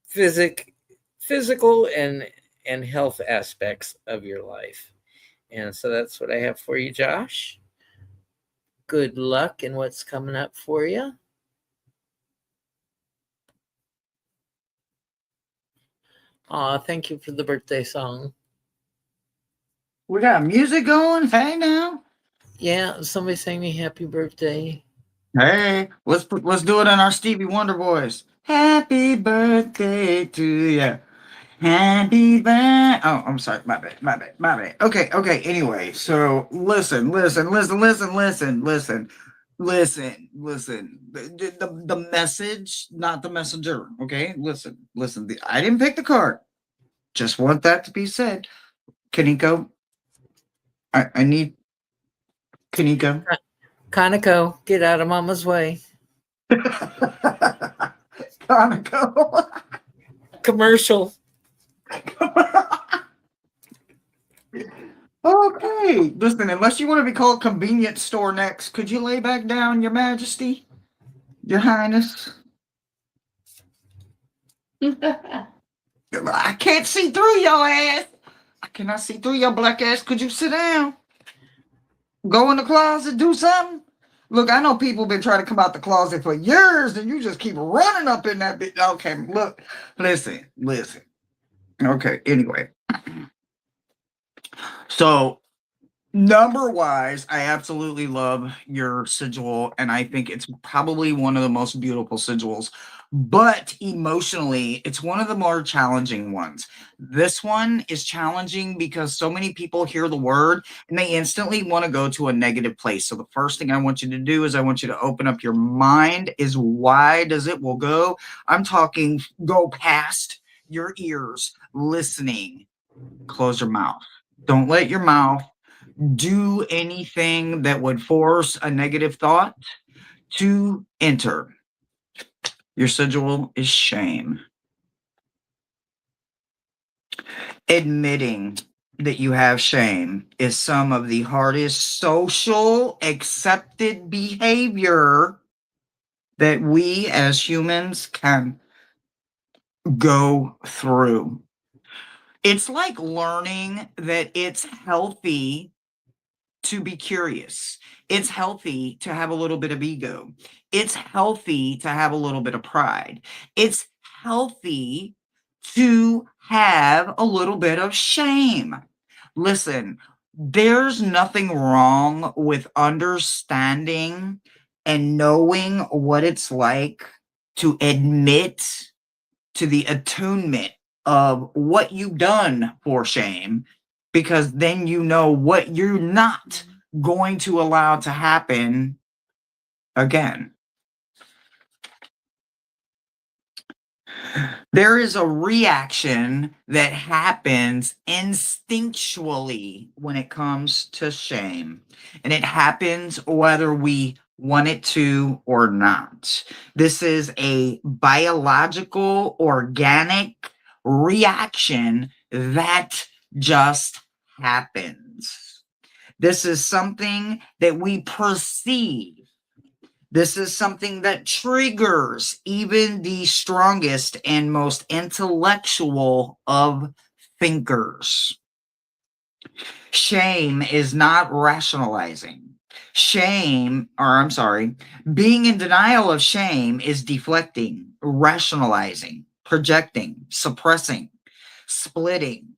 physical and health aspects of your life. And so that's what I have for you, Josh. Good luck in what's coming up for you. Aw, thank you for the birthday song. We got music going. Hey now. Yeah, somebody sang me happy birthday. Hey, let's do it in our Stevie Wonder voice. Happy birthday to you. Happy birthday. Oh, I'm sorry. My bad. Okay. Anyway, so listen. The message, not the messenger. Okay, listen. I didn't pick the card. Just want that to be said. Kaneko, I need Kaneko. Kaneko, get out of Mama's way. Conoco. Commercial. Okay, listen, unless you want to be called convenience store next, could you lay back down, Your Majesty, Your Highness? I can't see through your ass. I cannot see through your black ass. Could you sit down? Go in the closet, do something? Look, I know people been trying to come out the closet for years, and you just keep running up in that bitch. Okay, look, listen. Okay, anyway. So, number wise, I absolutely love your sigil, and I think it's probably one of the most beautiful sigils. But emotionally, it's one of the more challenging ones. This one is challenging because so many people hear the word and they instantly want to go to a negative place. So the first thing I want you to do is I want you to open up your mind as wide as it will go. I'm talking go past your ears, listening. Close your mouth. Don't let your mouth do anything that would force a negative thought to enter. Your sigil is shame. Admitting that you have shame is some of the hardest social accepted behavior that we as humans can go through. It's like learning that it's healthy to be curious. It's healthy to have a little bit of ego. It's healthy to have a little bit of pride. It's healthy to have a little bit of shame. Listen, there's nothing wrong with understanding and knowing what it's like to admit to the attunement of what you've done for shame, because then you know what you're not going to allow to happen again. There is a reaction that happens instinctually when it comes to shame, and it happens whether we want it to or not. This is a biological, organic reaction that just happens. This is something that we perceive. This is something that triggers even the strongest and most intellectual of thinkers. Shame is not rationalizing. Being in denial of shame is deflecting, rationalizing, projecting, suppressing, splitting,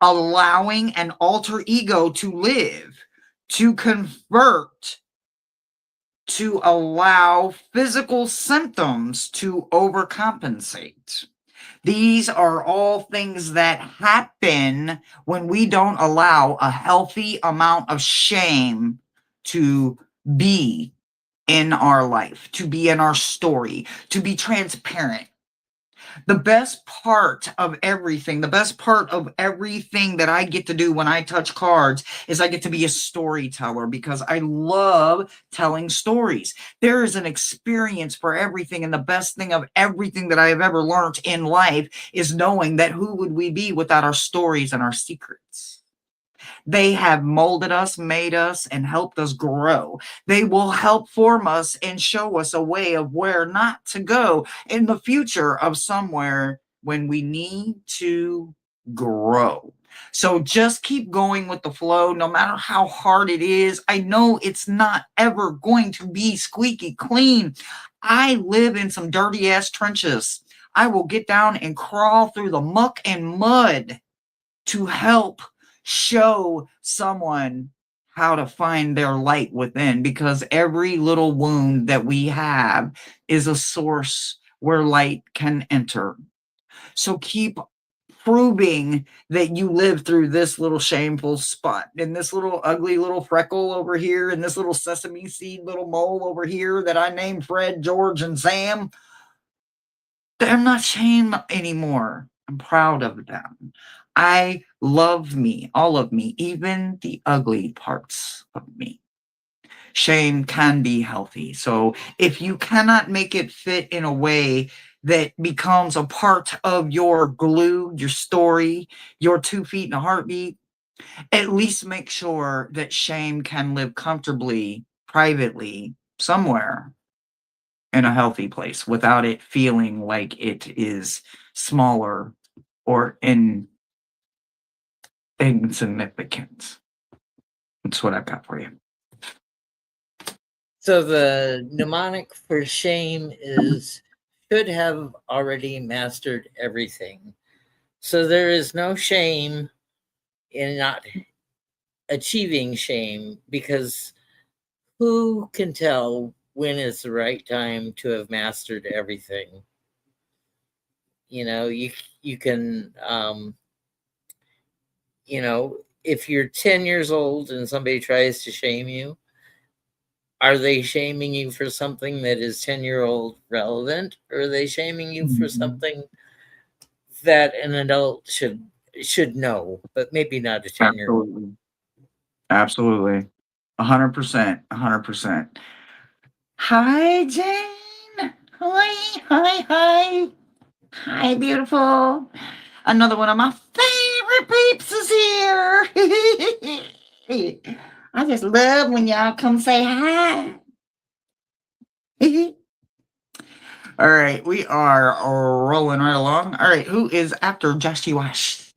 allowing an alter ego to live, to convert, to allow physical symptoms to overcompensate. These are all things that happen when we don't allow a healthy amount of shame to be in our life, to be in our story, to be transparent. The best part of everything that I get to do when I touch cards is I get to be a storyteller, because I love telling stories. There is an experience for everything, and the best thing of everything that I have ever learned in life is knowing that who would we be without our stories and our secrets? They have molded us, made us, and helped us grow. They will help form us and show us a way of where not to go in the future, of somewhere when we need to grow. So just keep going with the flow, no matter how hard it is. I know it's not ever going to be squeaky clean. I live in some dirty ass trenches. I will get down and crawl through the muck and mud to help show someone how to find their light within, because every little wound that we have is a source where light can enter. So keep proving that you live through this little shameful spot, and this little ugly little freckle over here, and this little sesame seed little mole over here that I named Fred, George, and Sam. They're not shame anymore. I'm proud of them. I love me, all of me, even the ugly parts of me. shame can be healthy. So if you cannot make it fit in a way that becomes a part of your glue, your story, your 2 feet and a heartbeat, at least make sure that shame can live comfortably, privately, somewhere in a healthy place without it feeling like it is smaller or insignificant. That's what I've got for you. So the mnemonic for shame is should have already mastered everything. So there is no shame in not achieving shame, because who can tell when is the right time to have mastered everything? You know, you can you know, if you're 10 years old and somebody tries to shame you, are they shaming you for something that is 10-year-old relevant, or are they shaming you for something that an adult should know, but maybe not a 10-year-old? Absolutely. 100%. 100%. Hi, Jane. Hi. Hi, beautiful. Another one of my favorite peeps is here. I just love when y'all come say hi. All right, we are rolling right along. All right, who is after Joshy Wash?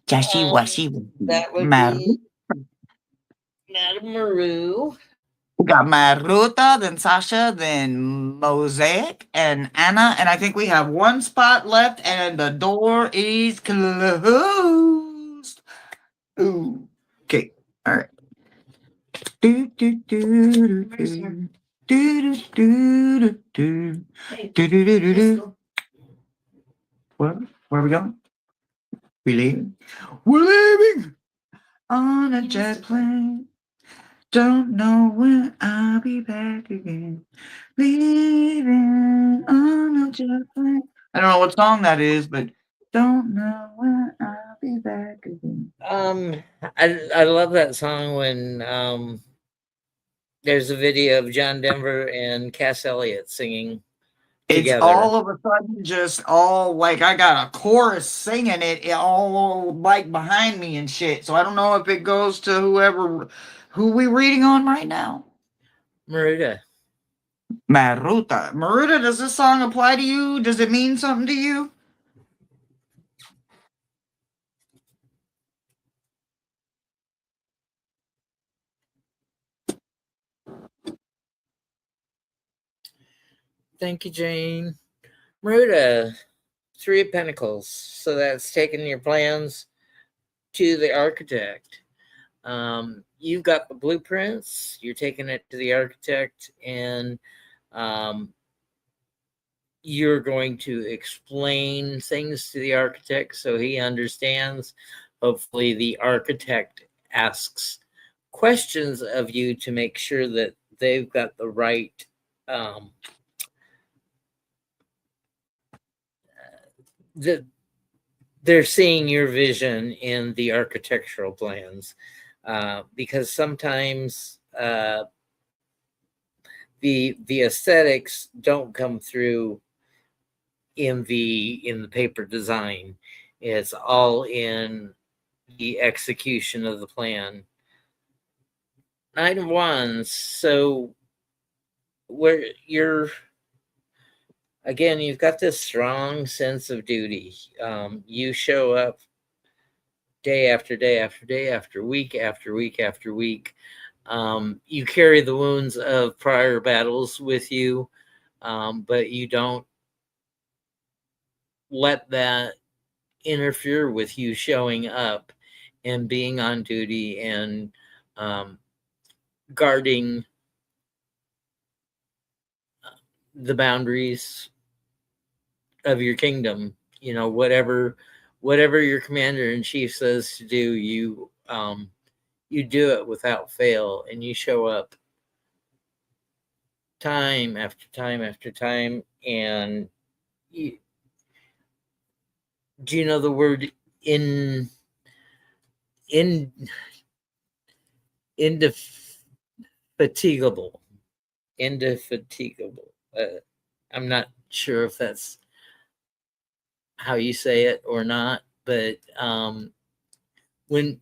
Joshy Washy. That would be Madame Maru. We got Maruta, then Sasha, then Mosaic, and Anna. And I think we have one spot left, and the door is closed. Ooh. Okay. All right. Do, do, do, do, do. Do, do, do, do. Do, do, do, do, do. What? Where are we going? We leaving? We're leaving on a jet plane. Don't know when I'll be back again. Leaving on a jet plane. I don't know what song that is, but don't know when I'll be back again. I love that song when there's a video of John Denver and Cass Elliot singing It's together. all of a sudden just all like I got a chorus singing it all like behind me and shit. So I don't know if it goes to who we reading on right now. Maruta. Maruta, does this song apply to you? Does it mean something to you? Thank you, Jane. Maruta, 3 of Pentacles. So that's taking your plans to the architect. You've got the blueprints. You're taking it to the architect, and you're going to explain things to the architect so he understands. Hopefully, the architect asks questions of you to make sure that they've got the right that they're seeing your vision in the architectural plans, because sometimes the aesthetics don't come through in the paper design. It's all in the execution of the plan. 9 of Wands. So where you've got this strong sense of duty. You show up day after day after day, after week after week after week. You carry the wounds of prior battles with you, but you don't let that interfere with you showing up and being on duty and guarding the boundaries of your kingdom. You know, whatever your commander-in-chief says to do, you do it without fail, and you show up time after time after time. And do you know the word indefatigable. Indefatigable. I'm not sure if that's how you say it or not, but when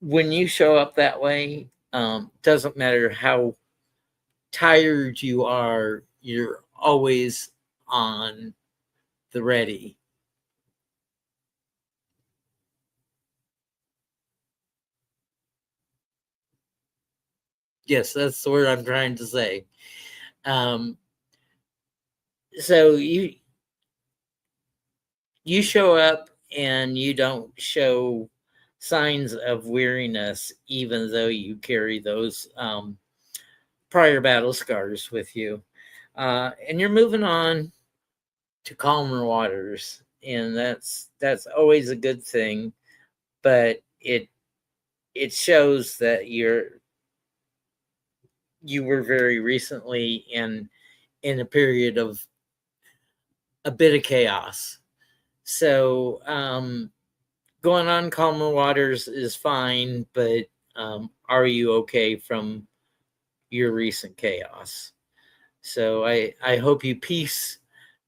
you show up that way, doesn't matter how tired you are, you're always on the ready. Yes, that's the word I'm trying to say. So you show up and you don't show signs of weariness, even though you carry those prior battle scars with you. And you're moving on to calmer waters, and that's always a good thing, but it shows that you were very recently in a period of a bit of chaos. So going on calmer waters is fine, but are you okay from your recent chaos? So I hope you peace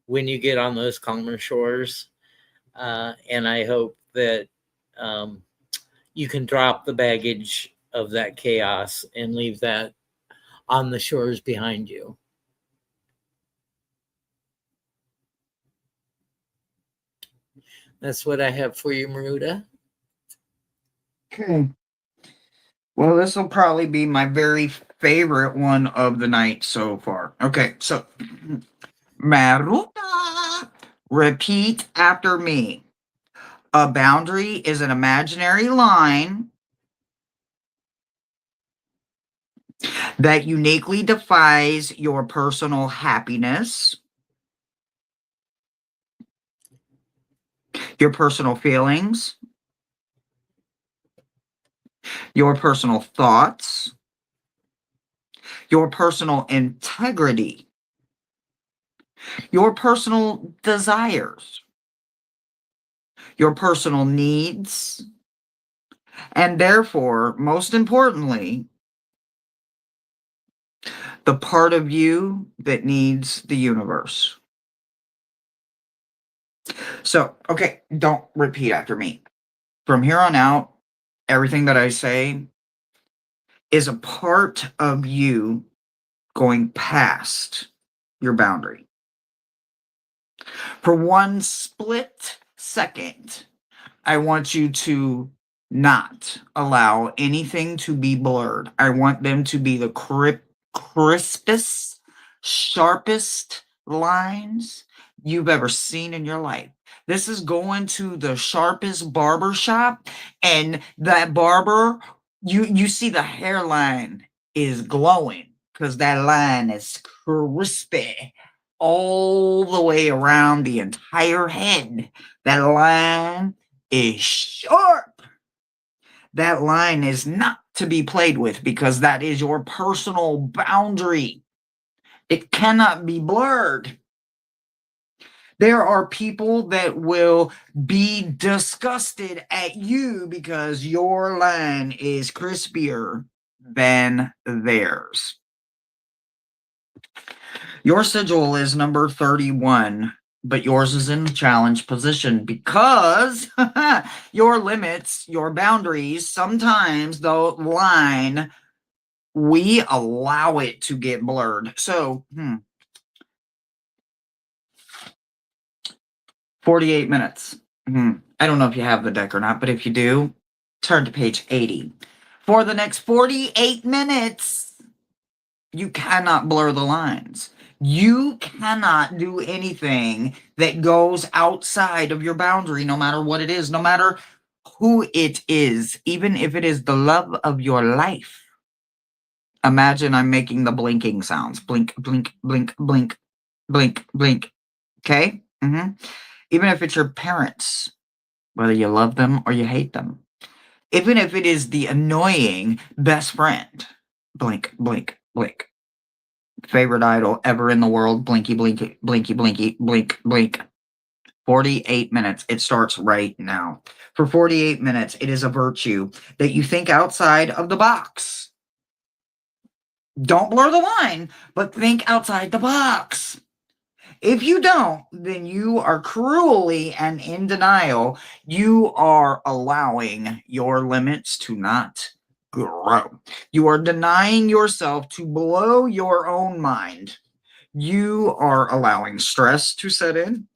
when you get on those calmer shores, and I hope that you can drop the baggage of that chaos and leave that on the shores behind you. That's what I have for you, Maruda. Okay. Well, this will probably be my very favorite one of the night so far. Okay, so Maruta, repeat after me. A boundary is an imaginary line that uniquely defines your personal happiness, your personal feelings, your personal thoughts, your personal integrity, your personal desires, your personal needs, and therefore, most importantly, the part of you that needs the universe. So, okay, don't repeat after me. From here on out, everything that I say is a part of you going past your boundary. For one split second, I want you to not allow anything to be blurred. I want them to be the crispest, sharpest lines you've ever seen in your life. This is going to the sharpest barber shop, and that barber, you see the hairline is glowing because that line is crispy all the way around the entire head. That line is sharp. That line is not to be played with because that is your personal boundary. It cannot be blurred. There are people that will be disgusted at you because your line is crispier than theirs. Your sigil is number 31, but yours is in the challenge position because your limits, your boundaries, sometimes the line, we allow it to get blurred. So, 48 minutes. I don't know if you have the deck or not, but if you do, turn to page 80. For the next 48 minutes, you cannot blur the lines. You cannot do anything that goes outside of your boundary, no matter what it is, no matter who it is, even if it is the love of your life. Imagine I'm making the blinking sounds. Blink, blink, blink, blink, blink, blink. Okay? Even if it's your parents, whether you love them or you hate them. Even if it is the annoying best friend. Blink, blink, blink. Favorite idol ever in the world. Blinky, blinky, blinky, blinky, blink, blink. 48 minutes. It starts right now. For 48 minutes, it is a virtue that you think outside of the box. Don't blur the line, but think outside the box. If you don't, then you are cruelly and in denial. You are allowing your limits to not grow. You are denying yourself to blow your own mind. You are allowing stress to set in.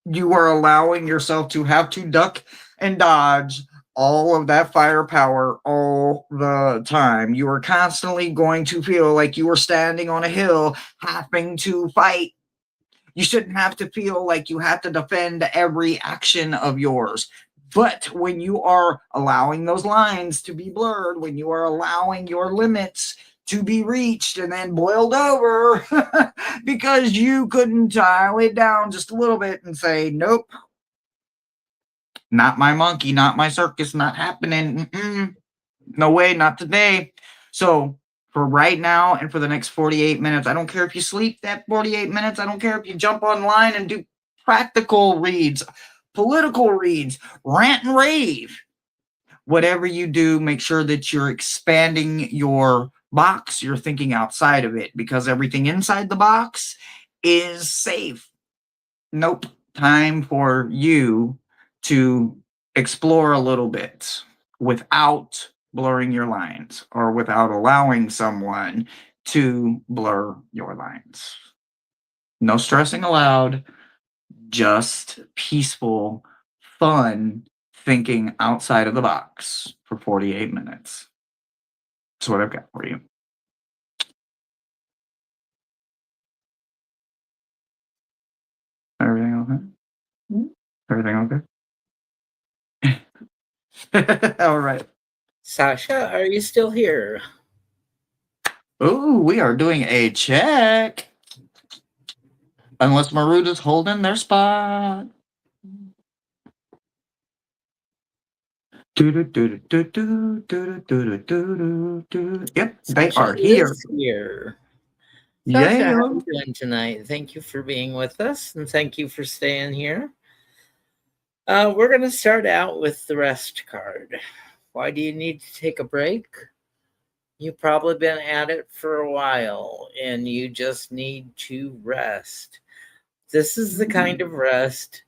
You are allowing yourself to have to duck and dodge all of that firepower all the time. You are constantly going to feel like you are standing on a hill having to fight. You shouldn't have to feel like you have to defend every action of yours. But when you are allowing those lines to be blurred, when you are allowing your limits to be reached and then boiled over because you couldn't dial it down just a little bit and say, nope, not my monkey, not my circus, not happening. No way, not today. So for right now and for the next 48 minutes, I don't care if you sleep that 48 minutes. I don't care if you jump online and do practical reads, political reads, rant and rave. Whatever you do, make sure that you're expanding your box. You're thinking outside of it, because everything inside the box is safe. Nope. Time for you to explore a little bit without blurring your lines or without allowing someone to blur your lines. No stressing allowed, just peaceful, fun thinking outside of the box for 48 minutes. That's what I've got for you. Everything okay? Everything okay? All right. Sasha, are you still here? Ooh, we are doing a check. Unless Maruda's holding their spot. Yep, they Sasha are here. is here. Yeah. Sasha, how are you doing tonight? Thank you for being with us, and thank you for staying here. We're going to start out with the rest card. Why do you need to take a break? You've probably been at it for a while, and you just need to rest. This is the kind of rest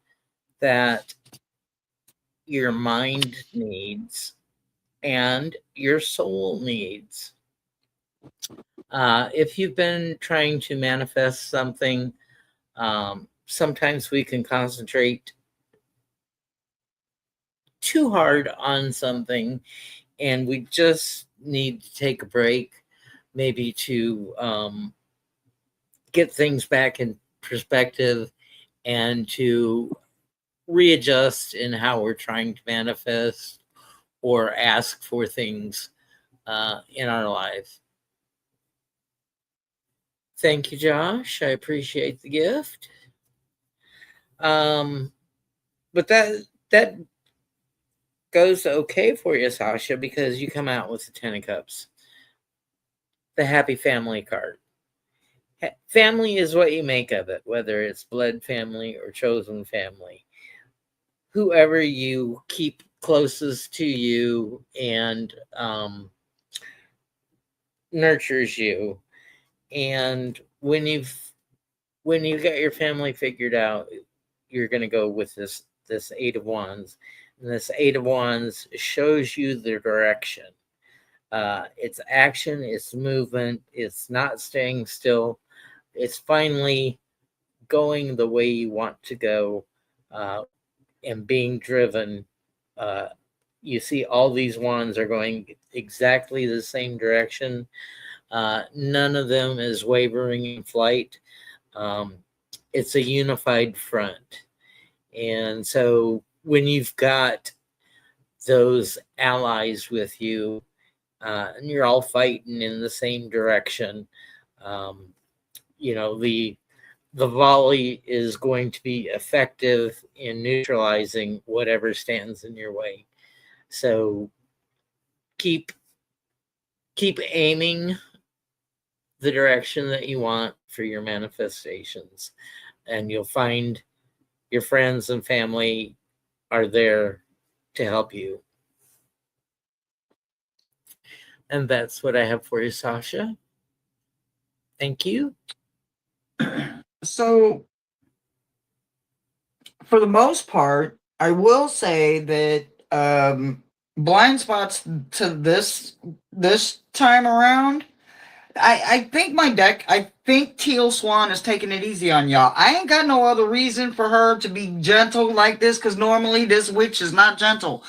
that your mind needs and your soul needs. If you've been trying to manifest something, sometimes we can concentrate too hard on something, and we just need to take a break, maybe to get things back in perspective and to readjust in how we're trying to manifest or ask for things in our life. Thank you, Josh. I appreciate the gift. But that goes okay for you, Sasha, because you come out with the 10 of Cups, the happy family card. Family is what you make of it, whether it's blood family or chosen family. Whoever you keep closest to you and nurtures you. And when you've got your family figured out, you're going to go with this 8 of Wands. And this 8 of Wands shows you the direction. It's action, it's movement, it's not staying still. It's finally going the way you want to go and being driven. You see all these wands are going exactly the same direction. None of them is wavering in flight. It's a unified front. And so when you've got those allies with you and you're all fighting in the same direction, the volley is going to be effective in neutralizing whatever stands in your way. So keep aiming the direction that you want for your manifestations, and you'll find your friends and family are there to help you. And that's what I have for you, Sasha. Thank you. So, for the most part, I will say that blind spots to this time around. I think my deck. I think Teal Swan is taking it easy on y'all. I ain't got no other reason for her to be gentle like this, because normally this witch is not gentle.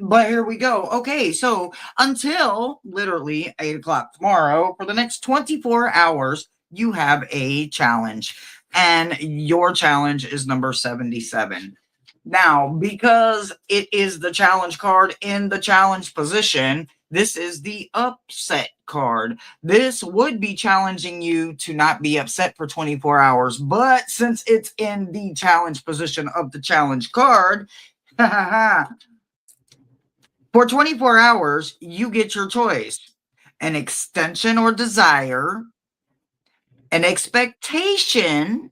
But here we go. Okay, so until literally 8 o'clock tomorrow, for the next 24 hours, you have a challenge. And your challenge is number 77. Now, because it is the challenge card in the challenge position, this is the upset card. This would be challenging you to not be upset for 24 hours, but since it's in the challenge position of the challenge card, for 24 hours, you get your choice. An extension or desire, an expectation,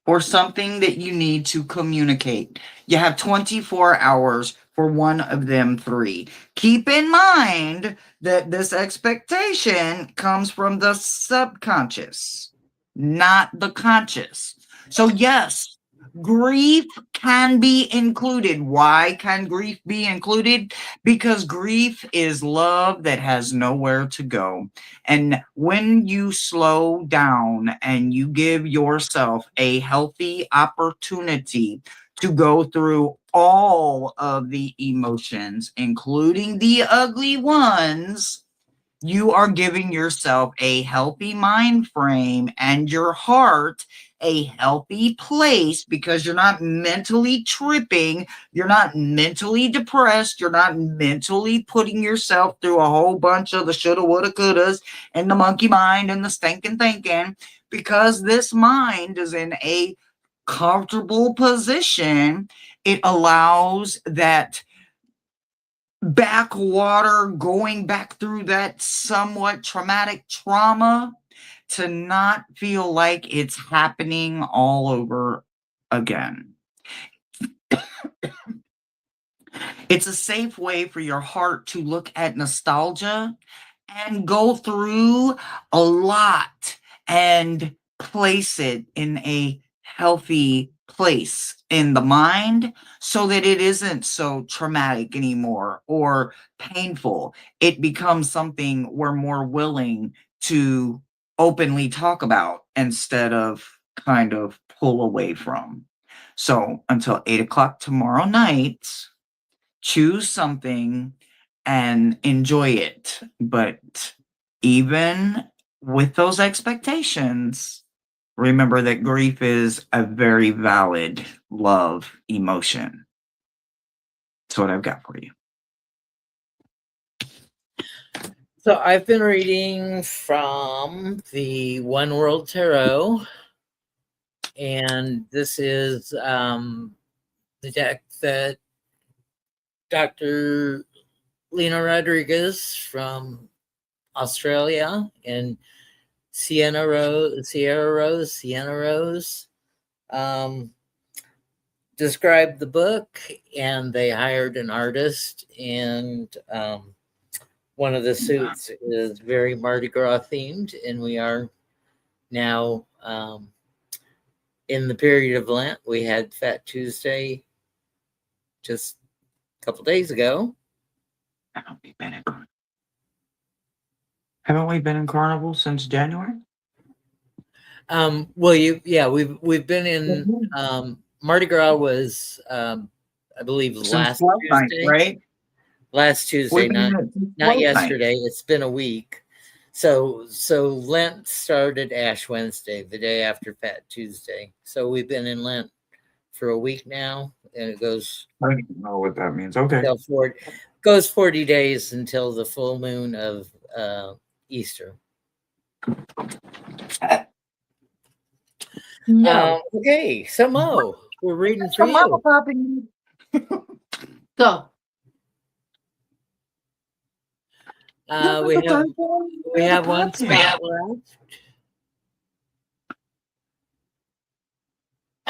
or something that you need to communicate. You have 24 hours for one of them three. Keep in mind that this expectation comes from the subconscious, not the conscious. So, yes, grief can be included. Why can grief be included? Because grief is love that has nowhere to go. And when you slow down and you give yourself a healthy opportunity to go through all of the emotions, including the ugly ones, you are giving yourself a healthy mind frame and your heart a healthy place, because you're not mentally tripping, you're not mentally depressed, you're not mentally putting yourself through a whole bunch of the shoulda, woulda, couldas, and the monkey mind and the stinking thinking, because this mind is in a comfortable position. It allows that backwater going back through that somewhat traumatic trauma to not feel like it's happening all over again. It's a safe way for your heart to look at nostalgia and go through a lot and place it in a healthy place in the mind, so that it isn't so traumatic anymore or painful. It becomes something we're more willing to openly talk about instead of kind of pull away from. So until 8 o'clock tomorrow night, choose something and enjoy it. But even with those expectations, remember that grief is a very valid love emotion. That's what I've got for you. So I've been reading from the One World Tarot, and this is the deck that Dr. Lena Rodriguez from Australia and Sienna Rose described the book, and they hired an artist, and one of the suits is very Mardi Gras themed, and we are now in the period of Lent. We had Fat Tuesday just a couple days ago. Haven't we been in Carnival since January? Well, we've been in Mardi Gras was I believe Since last Twelfth Night, Tuesday, right? last Tuesday, We've been not Twelfth yesterday. Night. It's been a week. So Lent started Ash Wednesday, the day after Fat Tuesday. So we've been in Lent for a week now, and it goes. I don't know what that means. Okay. Goes 40 days until the full moon of Easter. No. Okay, so Mo, we're reading for you. Go. We have one spot left.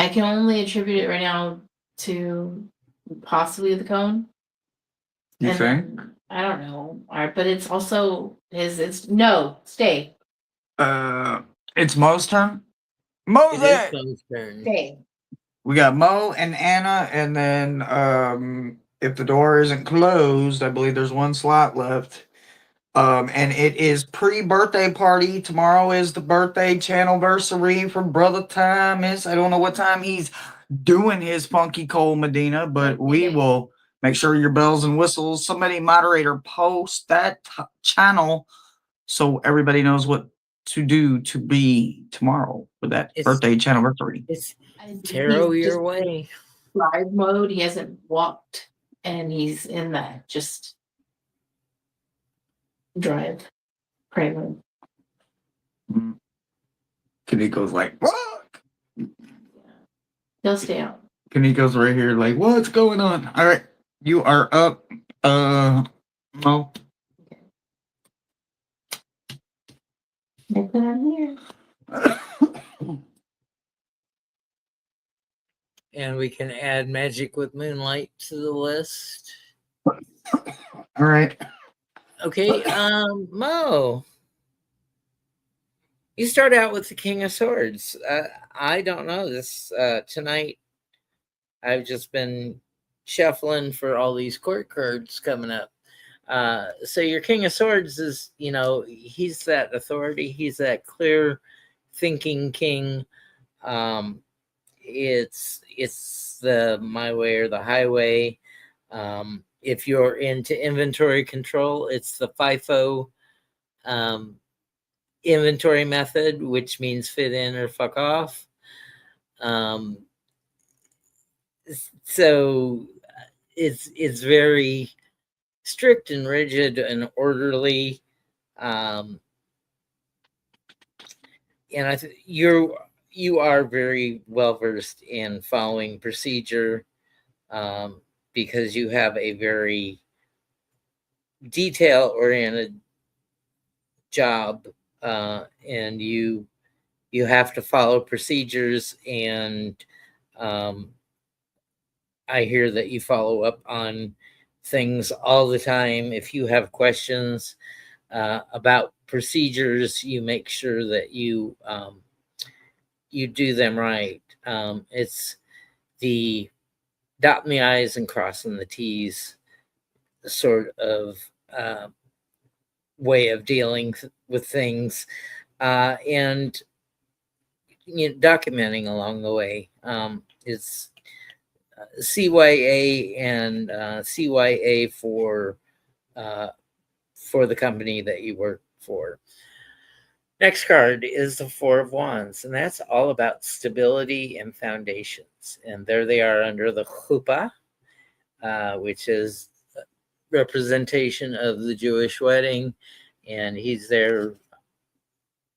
I can only attribute it right now to possibly the cone. You And think? then, I don't know. But it's also it's no, stay. It's Mo's turn. Mo's It is it. Mo's turn. Stay. We got Mo and Anna, and then if the door isn't closed, I believe there's one slot left. And it is pre-birthday party. Tomorrow is the birthday channelversary for Brother Thomas. I don't know what time he's doing his funky cold Medina, but we will make sure your bells and whistles. Somebody moderator post that channel so everybody knows what to do to be tomorrow for that birthday channelversary. It's tarot your way. Live mode. He hasn't walked, and he's in that just drive. Pray mode. Kaniko's like, what? He'll stay out. Kaniko's right here, like, what's going on? All right, you are up. Mo. Put on here. And we can add Magic with Moonlight to the list. All right. Okay, Mo. You start out with the King of Swords. I don't know this tonight. I've just been shuffling for all these court cards coming up. So your King of Swords is, he's that authority. He's that clear thinking king. It's the my way or the highway. If you're into inventory control, it's the FIFO inventory method, which means fit in or fuck off. So it's very strict and rigid and orderly. And I think you are very well versed in following procedure, because you have a very detail oriented job, and you have to follow procedures, and I hear that you follow up on things all the time. If you have questions about procedures, you make sure that you do them right. It's the dotting the I's and crossing the T's sort of way of dealing with things, and documenting along the way. It's CYA and CYA for the company that you work for. Next card is the Four of Wands, and that's all about stability and foundations. And there they are under the chuppah, which is representation of the Jewish wedding, and he's there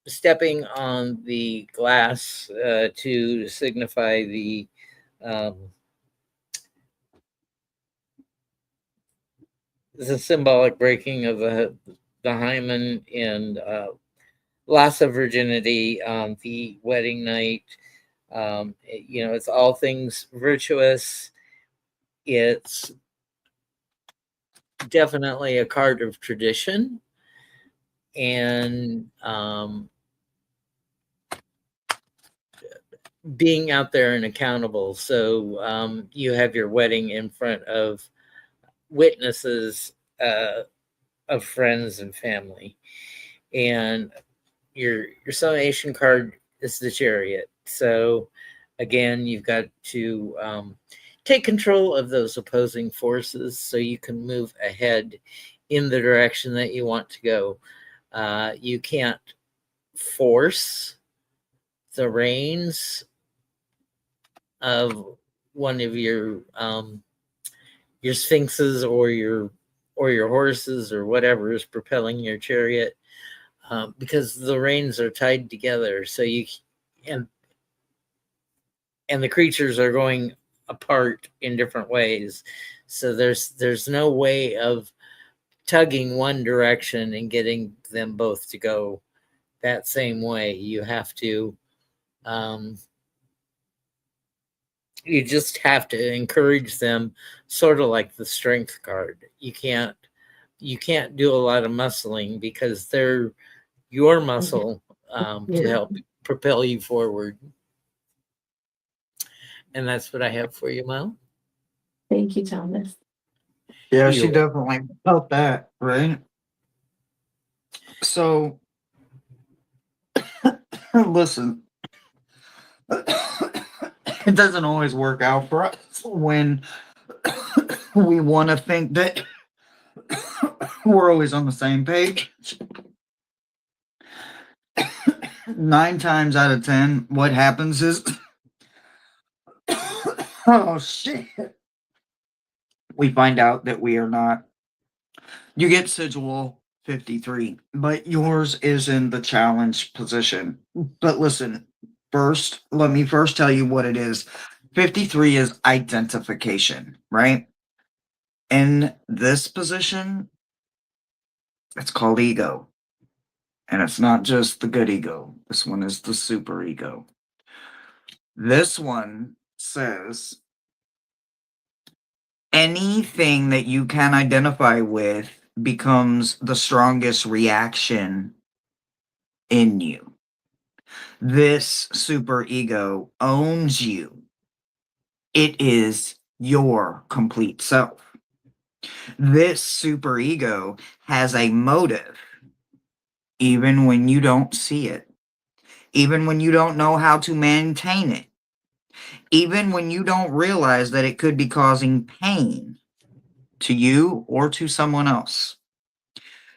stepping on the glass to signify the symbolic breaking of the hymen and loss of virginity on the wedding night. It's all things virtuous. It's definitely a card of tradition, and being out there and accountable. So you have your wedding in front of witnesses of friends and family, and your summation card is the Chariot. So again, you've got to take control of those opposing forces so you can move ahead in the direction that you want to go. You can't force the reins of one of your sphinxes or your horses or whatever is propelling your chariot, because the reins are tied together. So and the creatures are going apart in different ways. So there's no way of tugging one direction and getting them both to go that same way. You have to you just have to encourage them, sort of like the strength card. You can't do a lot of muscling because they're your muscle to help propel you forward. And that's what I have for you, Mo. Thank you, Thomas. Yeah, You're she definitely felt that, right? So, listen, it doesn't always work out for us when we want to think that we're always on the same page. 9 times out of 10, what happens is, oh shit, we find out that we are not. You get sigil 53, but yours is in the challenge position. But listen, let me first tell you what it is. 53 is identification, right? In this position, it's called ego. And it's not just the good ego. This one is the super ego. This one says anything that you can identify with becomes the strongest reaction in you. This super ego owns you. It is your complete self. This super ego has a motive, even when you don't see it, even when you don't know how to maintain it, even when you don't realize that it could be causing pain to you or to someone else.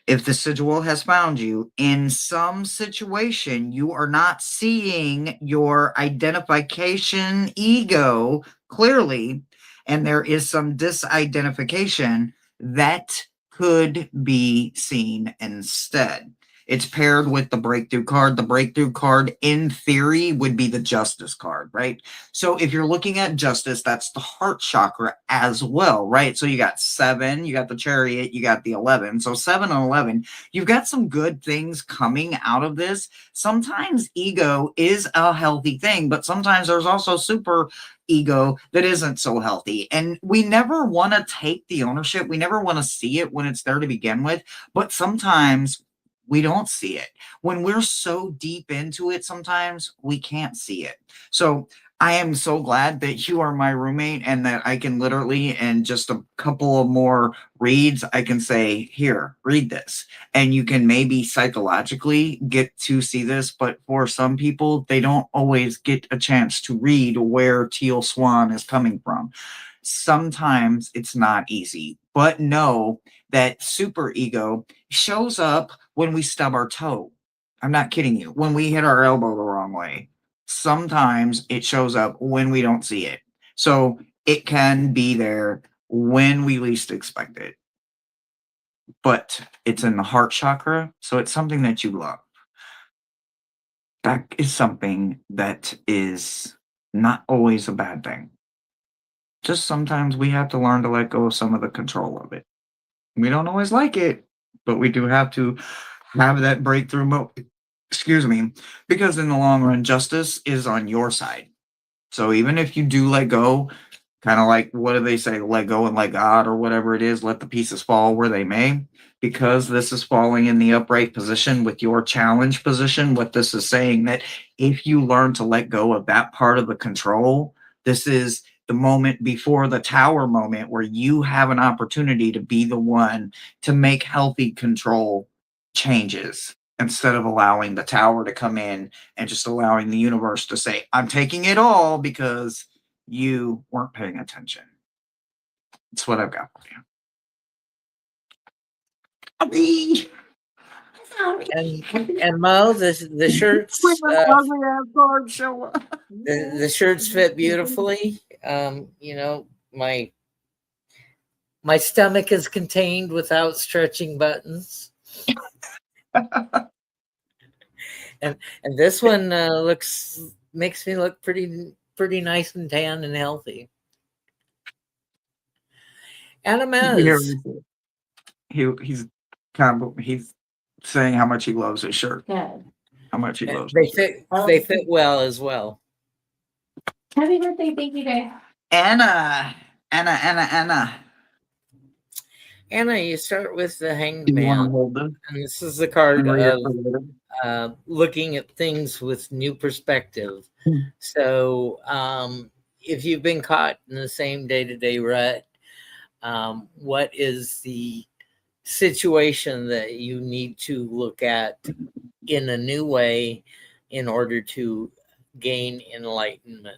If the sigil has found you in some situation, you are not seeing your identification ego clearly, and there is some disidentification that could be seen instead. It's paired with the breakthrough card. The breakthrough card, in theory, would be the justice card, right? So if you're looking at justice, that's the heart chakra as well, right? So you got 7, you got the chariot, you got the 11. So 7 and 11, you've got some good things coming out of this. Sometimes ego is a healthy thing, but sometimes there's also super ego that isn't so healthy. And we never want to take the ownership. We never want to see it when it's there to begin with, but sometimes we don't see it. When we're so deep into it, sometimes we can't see it. So I am so glad that you are my roommate and that I can literally, in just a couple of more reads, I can say, here, read this. And you can maybe psychologically get to see this, but for some people, they don't always get a chance to read where Teal Swan is coming from. Sometimes it's not easy, but know that super ego shows up when we stub our toe. I'm not kidding you. When we hit our elbow the wrong way, sometimes it shows up when we don't see it. So it can be there when we least expect it. But it's in the heart chakra, so it's something that you love. That is something that is not always a bad thing. Just sometimes we have to learn to let go of some of the control of it. We don't always like it, but we do have to have that breakthrough moment. Excuse me, because in the long run, justice is on your side. So even if you do let go, kind of like, what do they say? Let go and let God, or whatever it is, let the pieces fall where they may. Because this is falling in the upright position with your challenge position, what this is saying, that if you learn to let go of that part of the control, this is the moment before the tower moment where you have an opportunity to be the one to make healthy control changes, instead of allowing the tower to come in and just allowing the universe to say, I'm taking it all because you weren't paying attention. That's what I've got for you. And Mo, the shirts the shirts fit beautifully. You know, my stomach is contained without stretching buttons. and this one makes me look pretty nice and tan and healthy. Animez. He's saying how much he loves his shirt. Yeah. How much he loves They fit well as well. Happy birthday. Thank you, guys. Anna. Anna, you start with the Hanged Do you want to Man. hold this? And this is the card and read it of for later? looking at things with new perspective. So if you've been caught in the same day-to-day rut, what is the situation that you need to look at in a new way in order to gain enlightenment?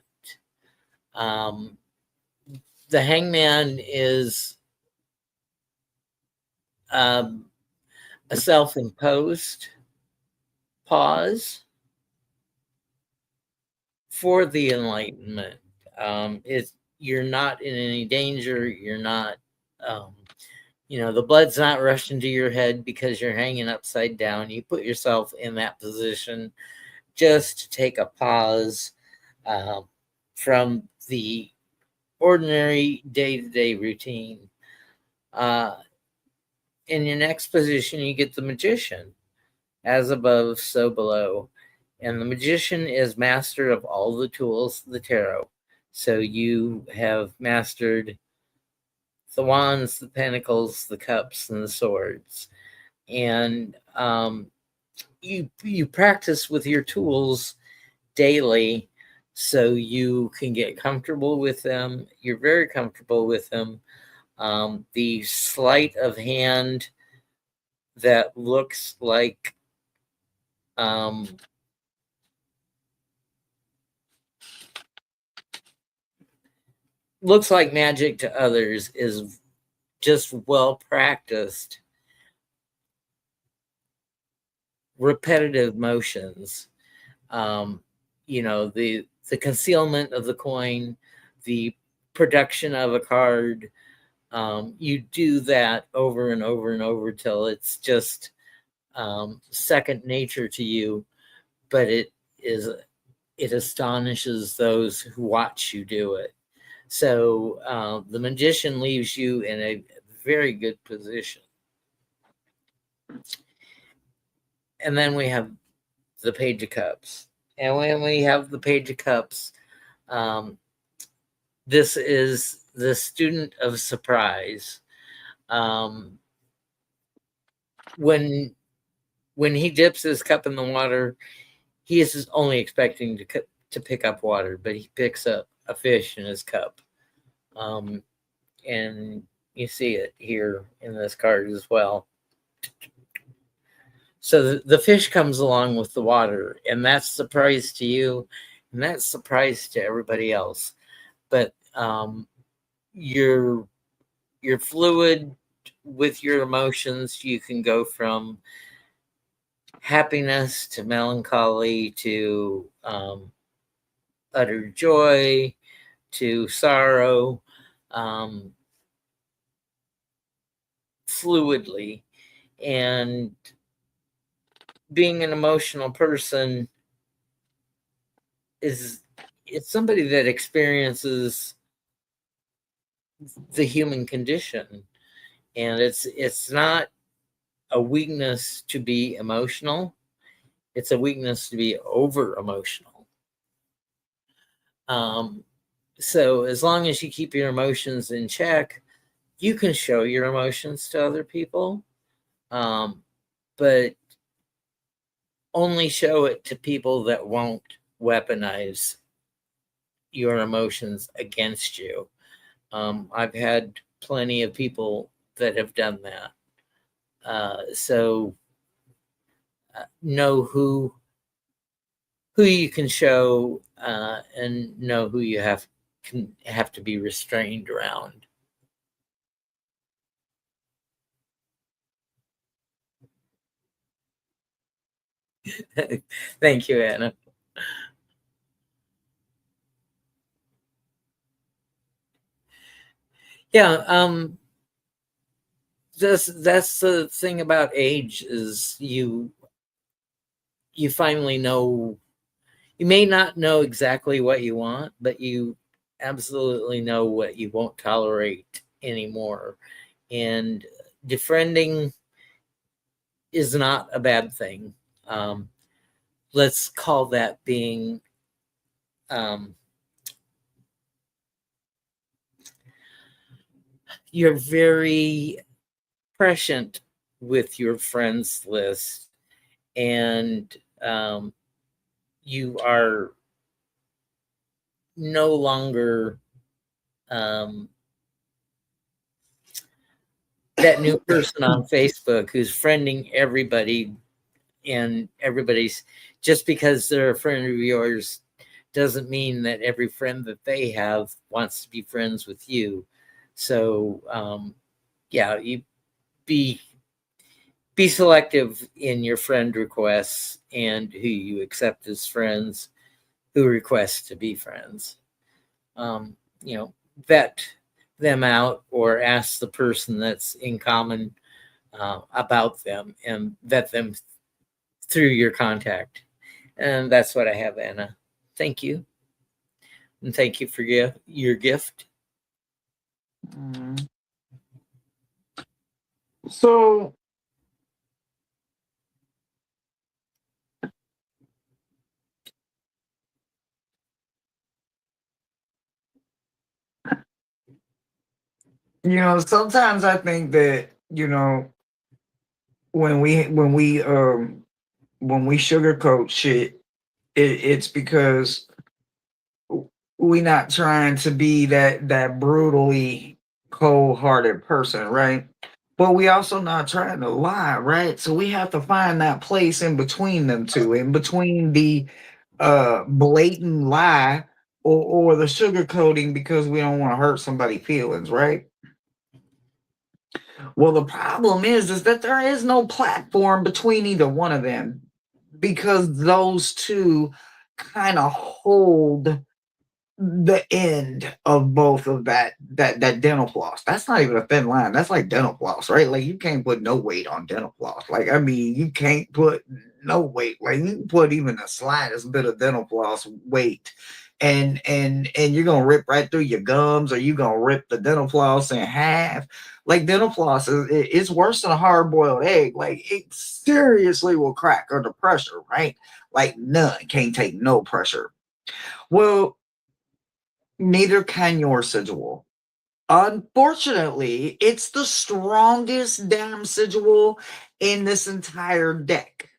The Hangman is a self-imposed pause for the enlightenment. You're not in any danger. You're not, the blood's not rushing to your head because you're hanging upside down. You put yourself in that position just to take a pause from the ordinary day-to-day routine. In your next position, you get the Magician, as above, so below. And the Magician is master of all the tools of the tarot. So you have mastered the wands, the pentacles, the cups, and the swords. And you practice with your tools daily so you can get comfortable with them. You're very comfortable with them. The sleight of hand that looks like magic to others is just well practiced repetitive motions. The concealment of the coin, the production of a card. You do that over and over and over till it's just second nature to you, but it astonishes those who watch you do it. So the Magician leaves you in a very good position. And then we have the Page of Cups. And when we have the Page of Cups, this is the student of surprise. When he dips his cup in the water, he is only expecting to pick up water, but he picks up a fish in his cup. And you see it here in this card as well. So the fish comes along with the water, and that's surprise to you, and that's surprise to everybody else. But you're fluid with your emotions. You can go from happiness to melancholy to utter joy to sorrow, fluidly. And being an emotional person it's somebody that experiences the human condition, and it's not a weakness to be emotional. It's a weakness to be over emotional. So as long as you keep your emotions in check, you can show your emotions to other people, but only show it to people that won't weaponize your emotions against you. I've had plenty of people that have done that. So know who you can show and know who you have to be restrained around. Thank you, Anna. Yeah, that's the thing about age is you finally know. You may not know exactly what you want, but you absolutely know what you won't tolerate anymore. And defriending is not a bad thing. Let's call that being you're very prescient with your friends list, and you are no longer that new person on Facebook who's friending everybody, and everybody's, just because they're a friend of yours doesn't mean that every friend that they have wants to be friends with you. So yeah, you be selective in your friend requests and who you accept as friends, who request to be friends. You know, vet them out, or ask the person that's in common about them, and vet them through your contact. And that's what I have, Anna. Thank you. And thank you for your gift. So, sometimes I think that, when we sugarcoat shit, it's because we not trying to be that brutally cold-hearted person, right? But we also not trying to lie, right? So we have to find that place in between them two, in between the blatant lie or the sugarcoating because we don't want to hurt somebody's feelings, right? Well, the problem is that there is no platform between either one of them, because those two kind of hold the end of both of that dental floss. That's not even a thin line. That's like dental floss, right? Like, you can't put no weight on dental floss. Like, I mean, you can't put no weight. Like, you can put even the slightest bit of dental floss weight, and you're gonna rip right through your gums, or you're gonna rip the dental floss in half. Like, dental floss it's worse than a hard-boiled egg. Like, it seriously will crack under pressure, right? Like, none can't take no pressure. Well, neither can your sigil. Unfortunately, it's the strongest damn sigil in this entire deck.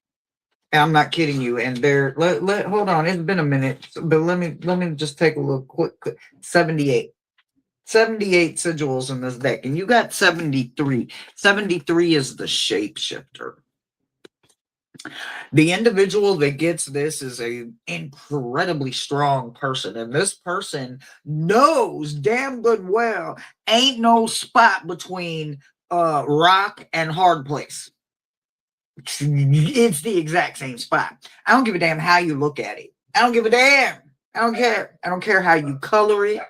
And I'm not kidding you. And hold on, it's been a minute, but let me just take a look quick. 78 sigils in this deck, and you got 73. 73 is the shapeshifter. The individual that gets this is a incredibly strong person, and this person knows damn good well ain't no spot between rock and hard place. It's the exact same spot. I don't give a damn how you look at it. I don't give a damn. I don't care. I don't care how you color it.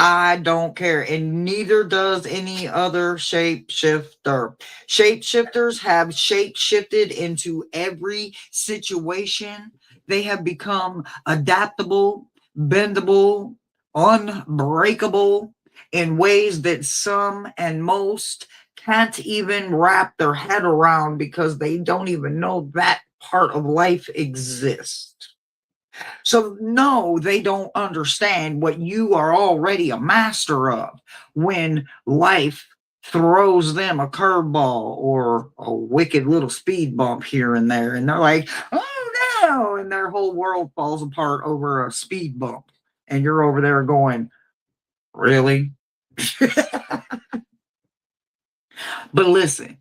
I don't care, and neither does any other shapeshifter. Shapeshifters have shape-shifted into every situation. They have become adaptable, bendable, unbreakable in ways that some and most can't even wrap their head around, because they don't even know that part of life exists. So, no, they don't understand what you are already a master of when life throws them a curveball or a wicked little speed bump here and there. And they're like, oh no. And their whole world falls apart over a speed bump. And you're over there going, really? But listen.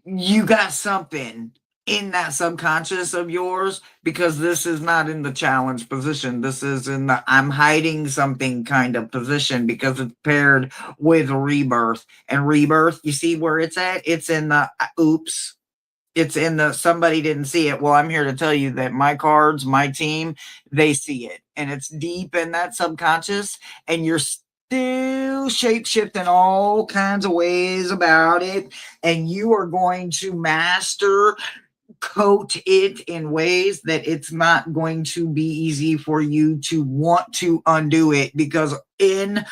You got something in that subconscious of yours, because this is not in the challenge position. This is in the I'm hiding something kind of position, because it's paired with rebirth. And rebirth, you see where it's at? It's in the oops. It's in the somebody didn't see it. Well, I'm here to tell you that my cards, my team, they see it. And it's deep in that subconscious, and you're still shape-shifting all kinds of ways about it. And you are going to master coat it in ways that it's not going to be easy for you to want to undo it, because in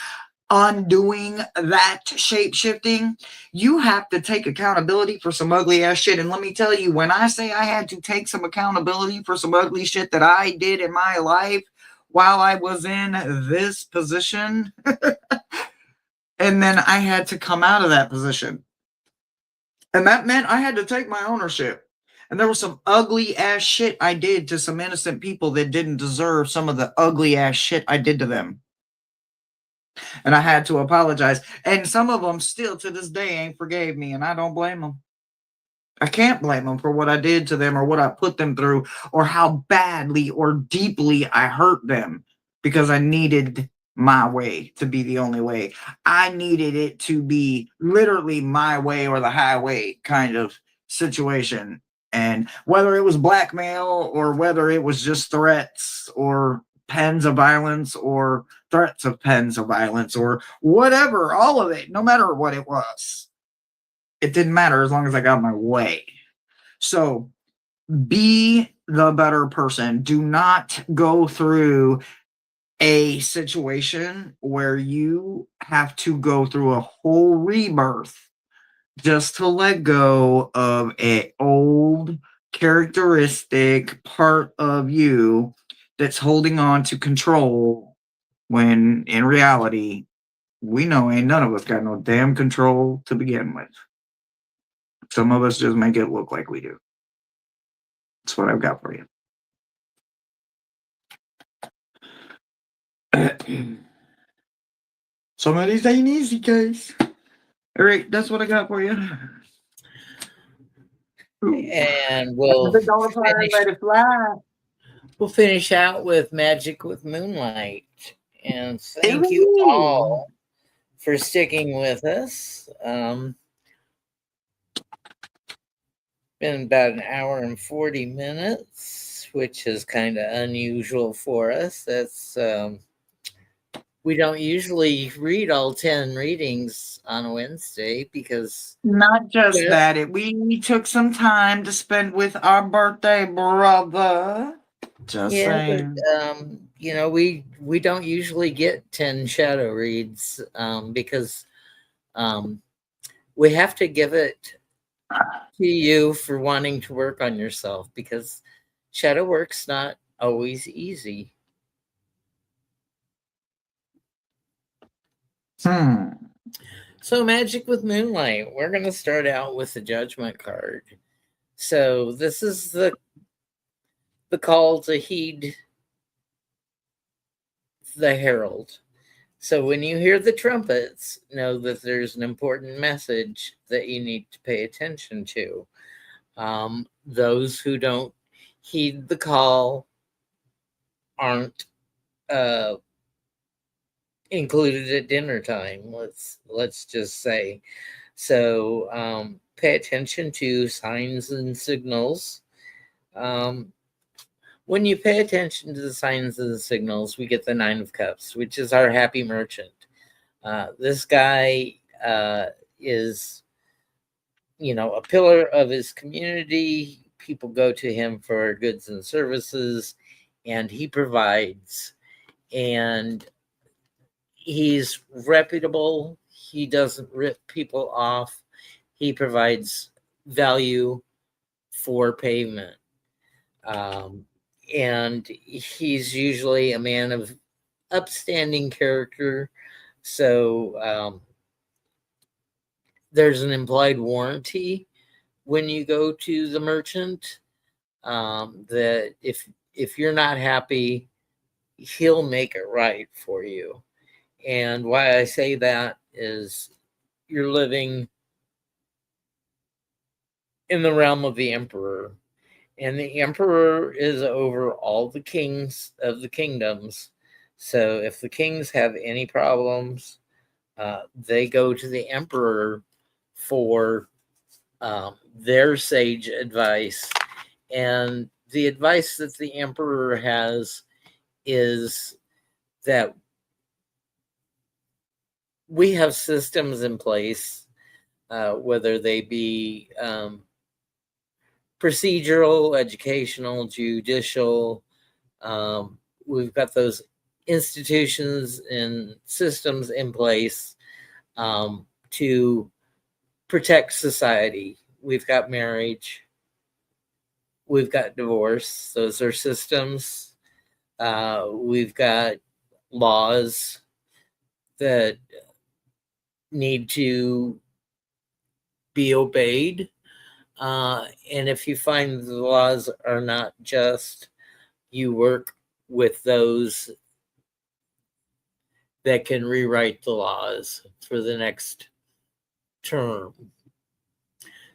undoing that shape shifting, you have to take accountability for some ugly ass shit. And let me tell you, when I say I had to take some accountability for some ugly shit that I did in my life, while I was in this position. And then I had to come out of that position. And that meant I had to take my ownership. And there was some ugly ass shit I did to some innocent people that didn't deserve some of the ugly ass shit I did to them. And I had to apologize. And some of them still to this day ain't forgave me, and I don't blame them. I can't blame them for what I did to them or what I put them through or how badly or deeply I hurt them, because I needed my way to be the only way. I needed it to be literally my way or the highway kind of situation. And whether it was blackmail or whether it was just threats or pens of violence or threats of pens of violence or whatever, all of it, no matter what it was, it didn't matter as long as I got my way. So be the better person. Do not go through a situation where you have to go through a whole rebirth just to let go of an old characteristic part of you that's holding on to control, when in reality, we know ain't none of us got no damn control to begin with. Some of us just make it look like we do. That's what I've got for you. Some of these ain't easy, guys. All right, that's what I got for you. And we'll finish out with Magic with Moonlight. And thank you all for sticking with us. Been about an hour and 40 minutes, which is kind of unusual for us. That's we don't usually read all 10 readings on a Wednesday because not just that, we took some time to spend with our birthday brother. Just saying. But, you know, we don't usually get 10 shadow reads because we have to give it to you for wanting to work on yourself, because shadow work's not always easy. So Magic with Moonlight, we're going to start out with the Judgment card. So this is the call to heed the herald. So when you hear the trumpets, know that there's an important message that you need to pay attention to. Those who don't heed the call aren't included at dinner time. Let's just say. So pay attention to signs and signals. When you pay attention to the signs and the signals, we get the 9 of Cups, which is our happy merchant. This guy is, you know, a pillar of his community. People go to him for goods and services, and he provides. And he's reputable. He doesn't rip people off. He provides value for payment. And he's usually a man of upstanding character. So there's an implied warranty when you go to the merchant that if you're not happy, he'll make it right for you. And why I say that is you're living in the realm of the emperor. And the emperor is over all the kings of the kingdoms. So if the kings have any problems, they go to the emperor for their sage advice. And the advice that the emperor has is that we have systems in place, whether they be procedural, educational, judicial. We've got those institutions and systems in place to protect society. We've got marriage. We've got divorce. Those are systems. We've got laws that need to be obeyed. And if you find the laws are not just, you work with those that can rewrite the laws for the next term.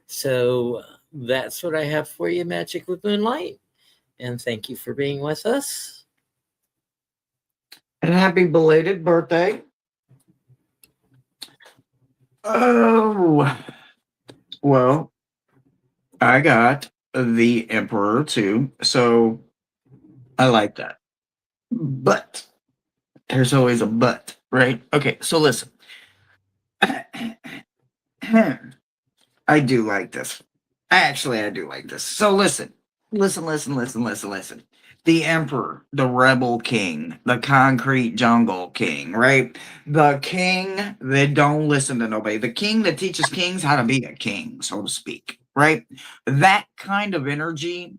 So that's what I have for you, Magic with Moonlight. And thank you for being with us. And happy belated birthday. Oh, well, I got the Emperor too, so I like that. But there's always a but, right? Okay, so listen. I do like this. I do like this. So listen. Listen. The Emperor, the Rebel King, the Concrete Jungle King, right? The king that don't listen to nobody. The king that teaches kings how to be a king, so to speak, right? That kind of energy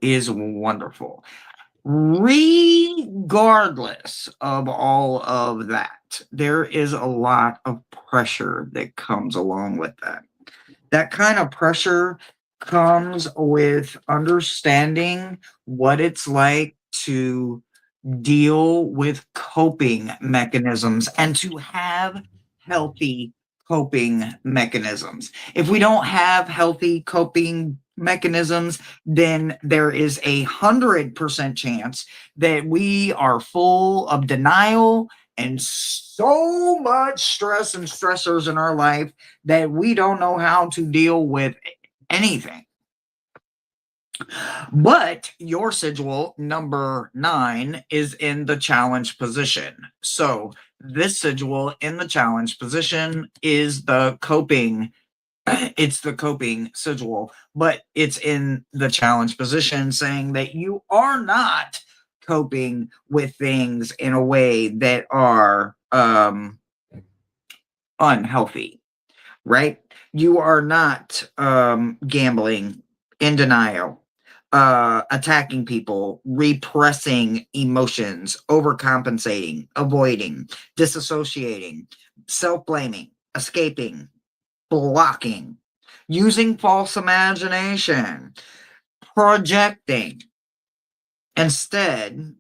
is wonderful. Regardless of all of that, there is a lot of pressure that comes along with that. That kind of pressure comes with understanding what it's like to deal with coping mechanisms and to have healthy coping mechanisms. If we don't have healthy coping mechanisms, then there is 100% chance that we are full of denial and so much stress and stressors in our life that we don't know how to deal with anything. But your sigil number 9 is in the challenge position. So this sigil in the challenge position is the coping. It's the coping sigil, but it's in the challenge position, saying that you are not coping with things in a way that are unhealthy, right? You are not gambling, in denial, attacking people, repressing emotions, overcompensating, avoiding, disassociating, self-blaming, escaping, blocking, using false imagination, projecting. Instead,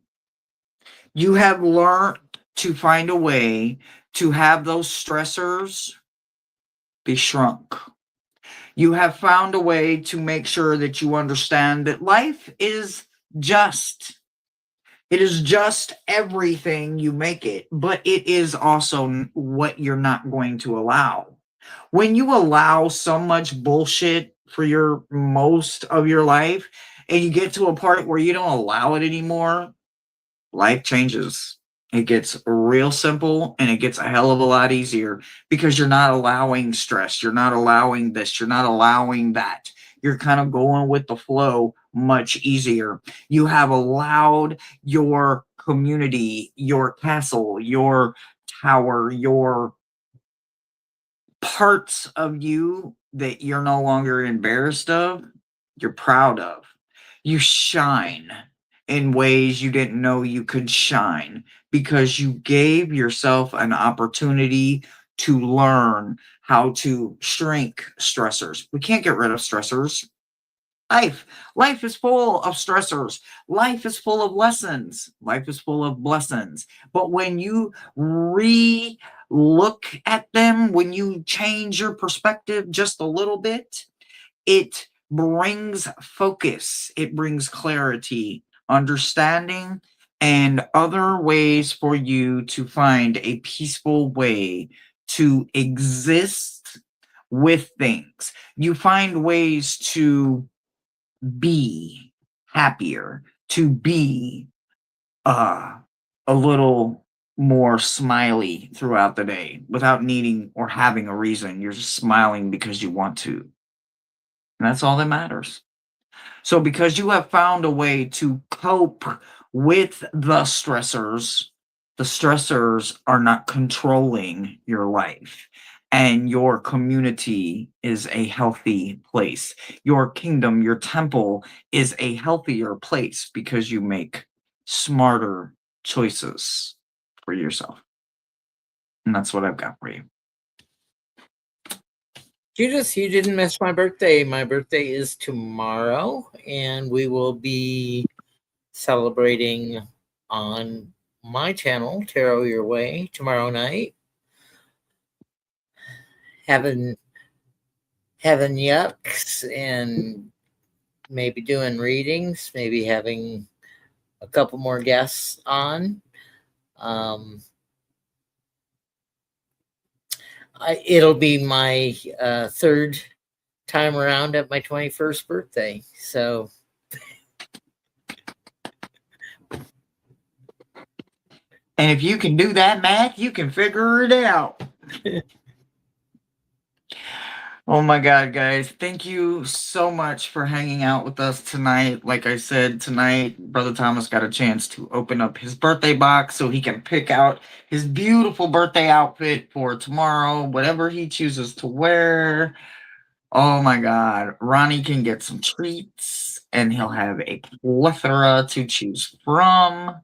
you have learned to find a way to have those stressors be shrunk. You have found a way to make sure that you understand that life is just. It is just everything you make it, but it is also what you're not going to allow. When you allow so much bullshit for your most of your life and you get to a part where you don't allow it anymore, life changes. It gets real simple and it gets a hell of a lot easier because you're not allowing stress. You're not allowing this. You're not allowing that. You're kind of going with the flow much easier. You have allowed your community, your castle, your tower, your parts of you that you're no longer embarrassed of, you're proud of. You shine in ways you didn't know you could shine because you gave yourself an opportunity to learn how to shrink stressors. We can't get rid of stressors. Life is full of stressors. Life is full of lessons. Life is full of blessings. But when you look at them, when you change your perspective just a little bit, it brings focus, it brings clarity, understanding, and other ways for you to find a peaceful way to exist with things. You find ways to be happier, to be a little more smiley throughout the day without needing or having a reason. You're just smiling because you want to. And that's all that matters. So because you have found a way to cope with the stressors are not controlling your life. And your community is a healthy place. Your kingdom, your temple is a healthier place because you make smarter choices for yourself. And that's what I've got for you. Judas, you didn't miss my birthday. My birthday is tomorrow, and we will be celebrating on my channel, Tarot Your Way, tomorrow night. Having yucks and maybe doing readings, maybe having a couple more guests on. It'll be my third time around at my 21st birthday. So and if you can do that math, you can figure it out. Oh my God, guys. Thank you so much for hanging out with us tonight. Like I said, tonight, Brother Thomas got a chance to open up his birthday box so he can pick out his beautiful birthday outfit for tomorrow, whatever he chooses to wear. Oh my God. Ronnie can get some treats and he'll have a plethora to choose from.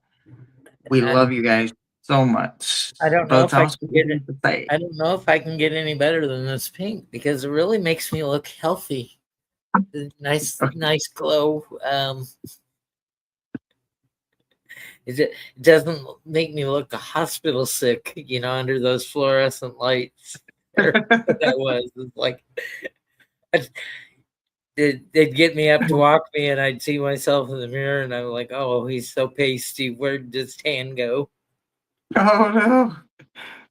We love you guys so much. I don't know Brother if I Thomas, can what get do you it. have to say? I don't know if I can get any better than this pink because it really makes me look healthy. Nice glow. It doesn't make me look hospital sick, under those fluorescent lights. That was it's like they'd get me up to walk me, and I'd see myself in the mirror, and I'm like, "Oh, he's so pasty. Where did his tan go?" Oh no.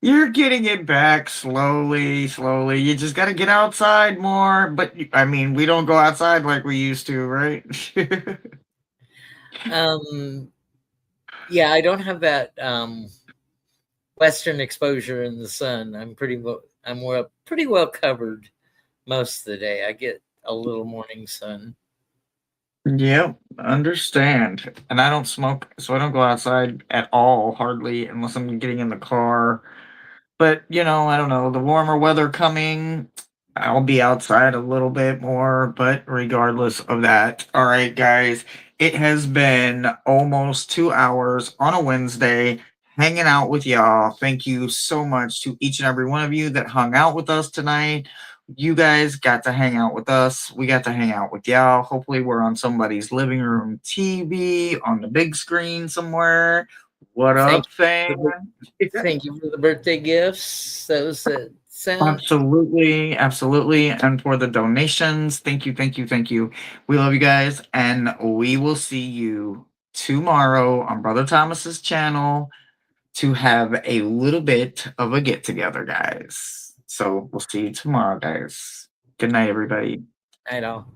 You're getting it back slowly, slowly. You just got to get outside more. But I mean, we don't go outside like we used to, right? Yeah, I don't have that Western exposure in the sun. I'm pretty well covered most of the day. I get a little morning sun. Yep, understand. And I don't smoke, so I don't go outside at all, hardly, unless I'm getting in the car. But, I don't know, the warmer weather coming, I'll be outside a little bit more, but regardless of that. All right, guys, it has been almost 2 hours on a Wednesday hanging out with y'all. Thank you so much to each and every one of you that hung out with us tonight. You guys got to hang out with us. We got to hang out with y'all. Hopefully, we're on somebody's living room TV on the big screen somewhere. What up, fam? Thank you for the birthday gifts. Those that sent. Absolutely, absolutely. And for the donations, thank you, thank you, thank you. We love you guys, and we will see you tomorrow on Brother Thomas's channel to have a little bit of a get together, guys. So we'll see you tomorrow, guys. Good night, everybody. I know.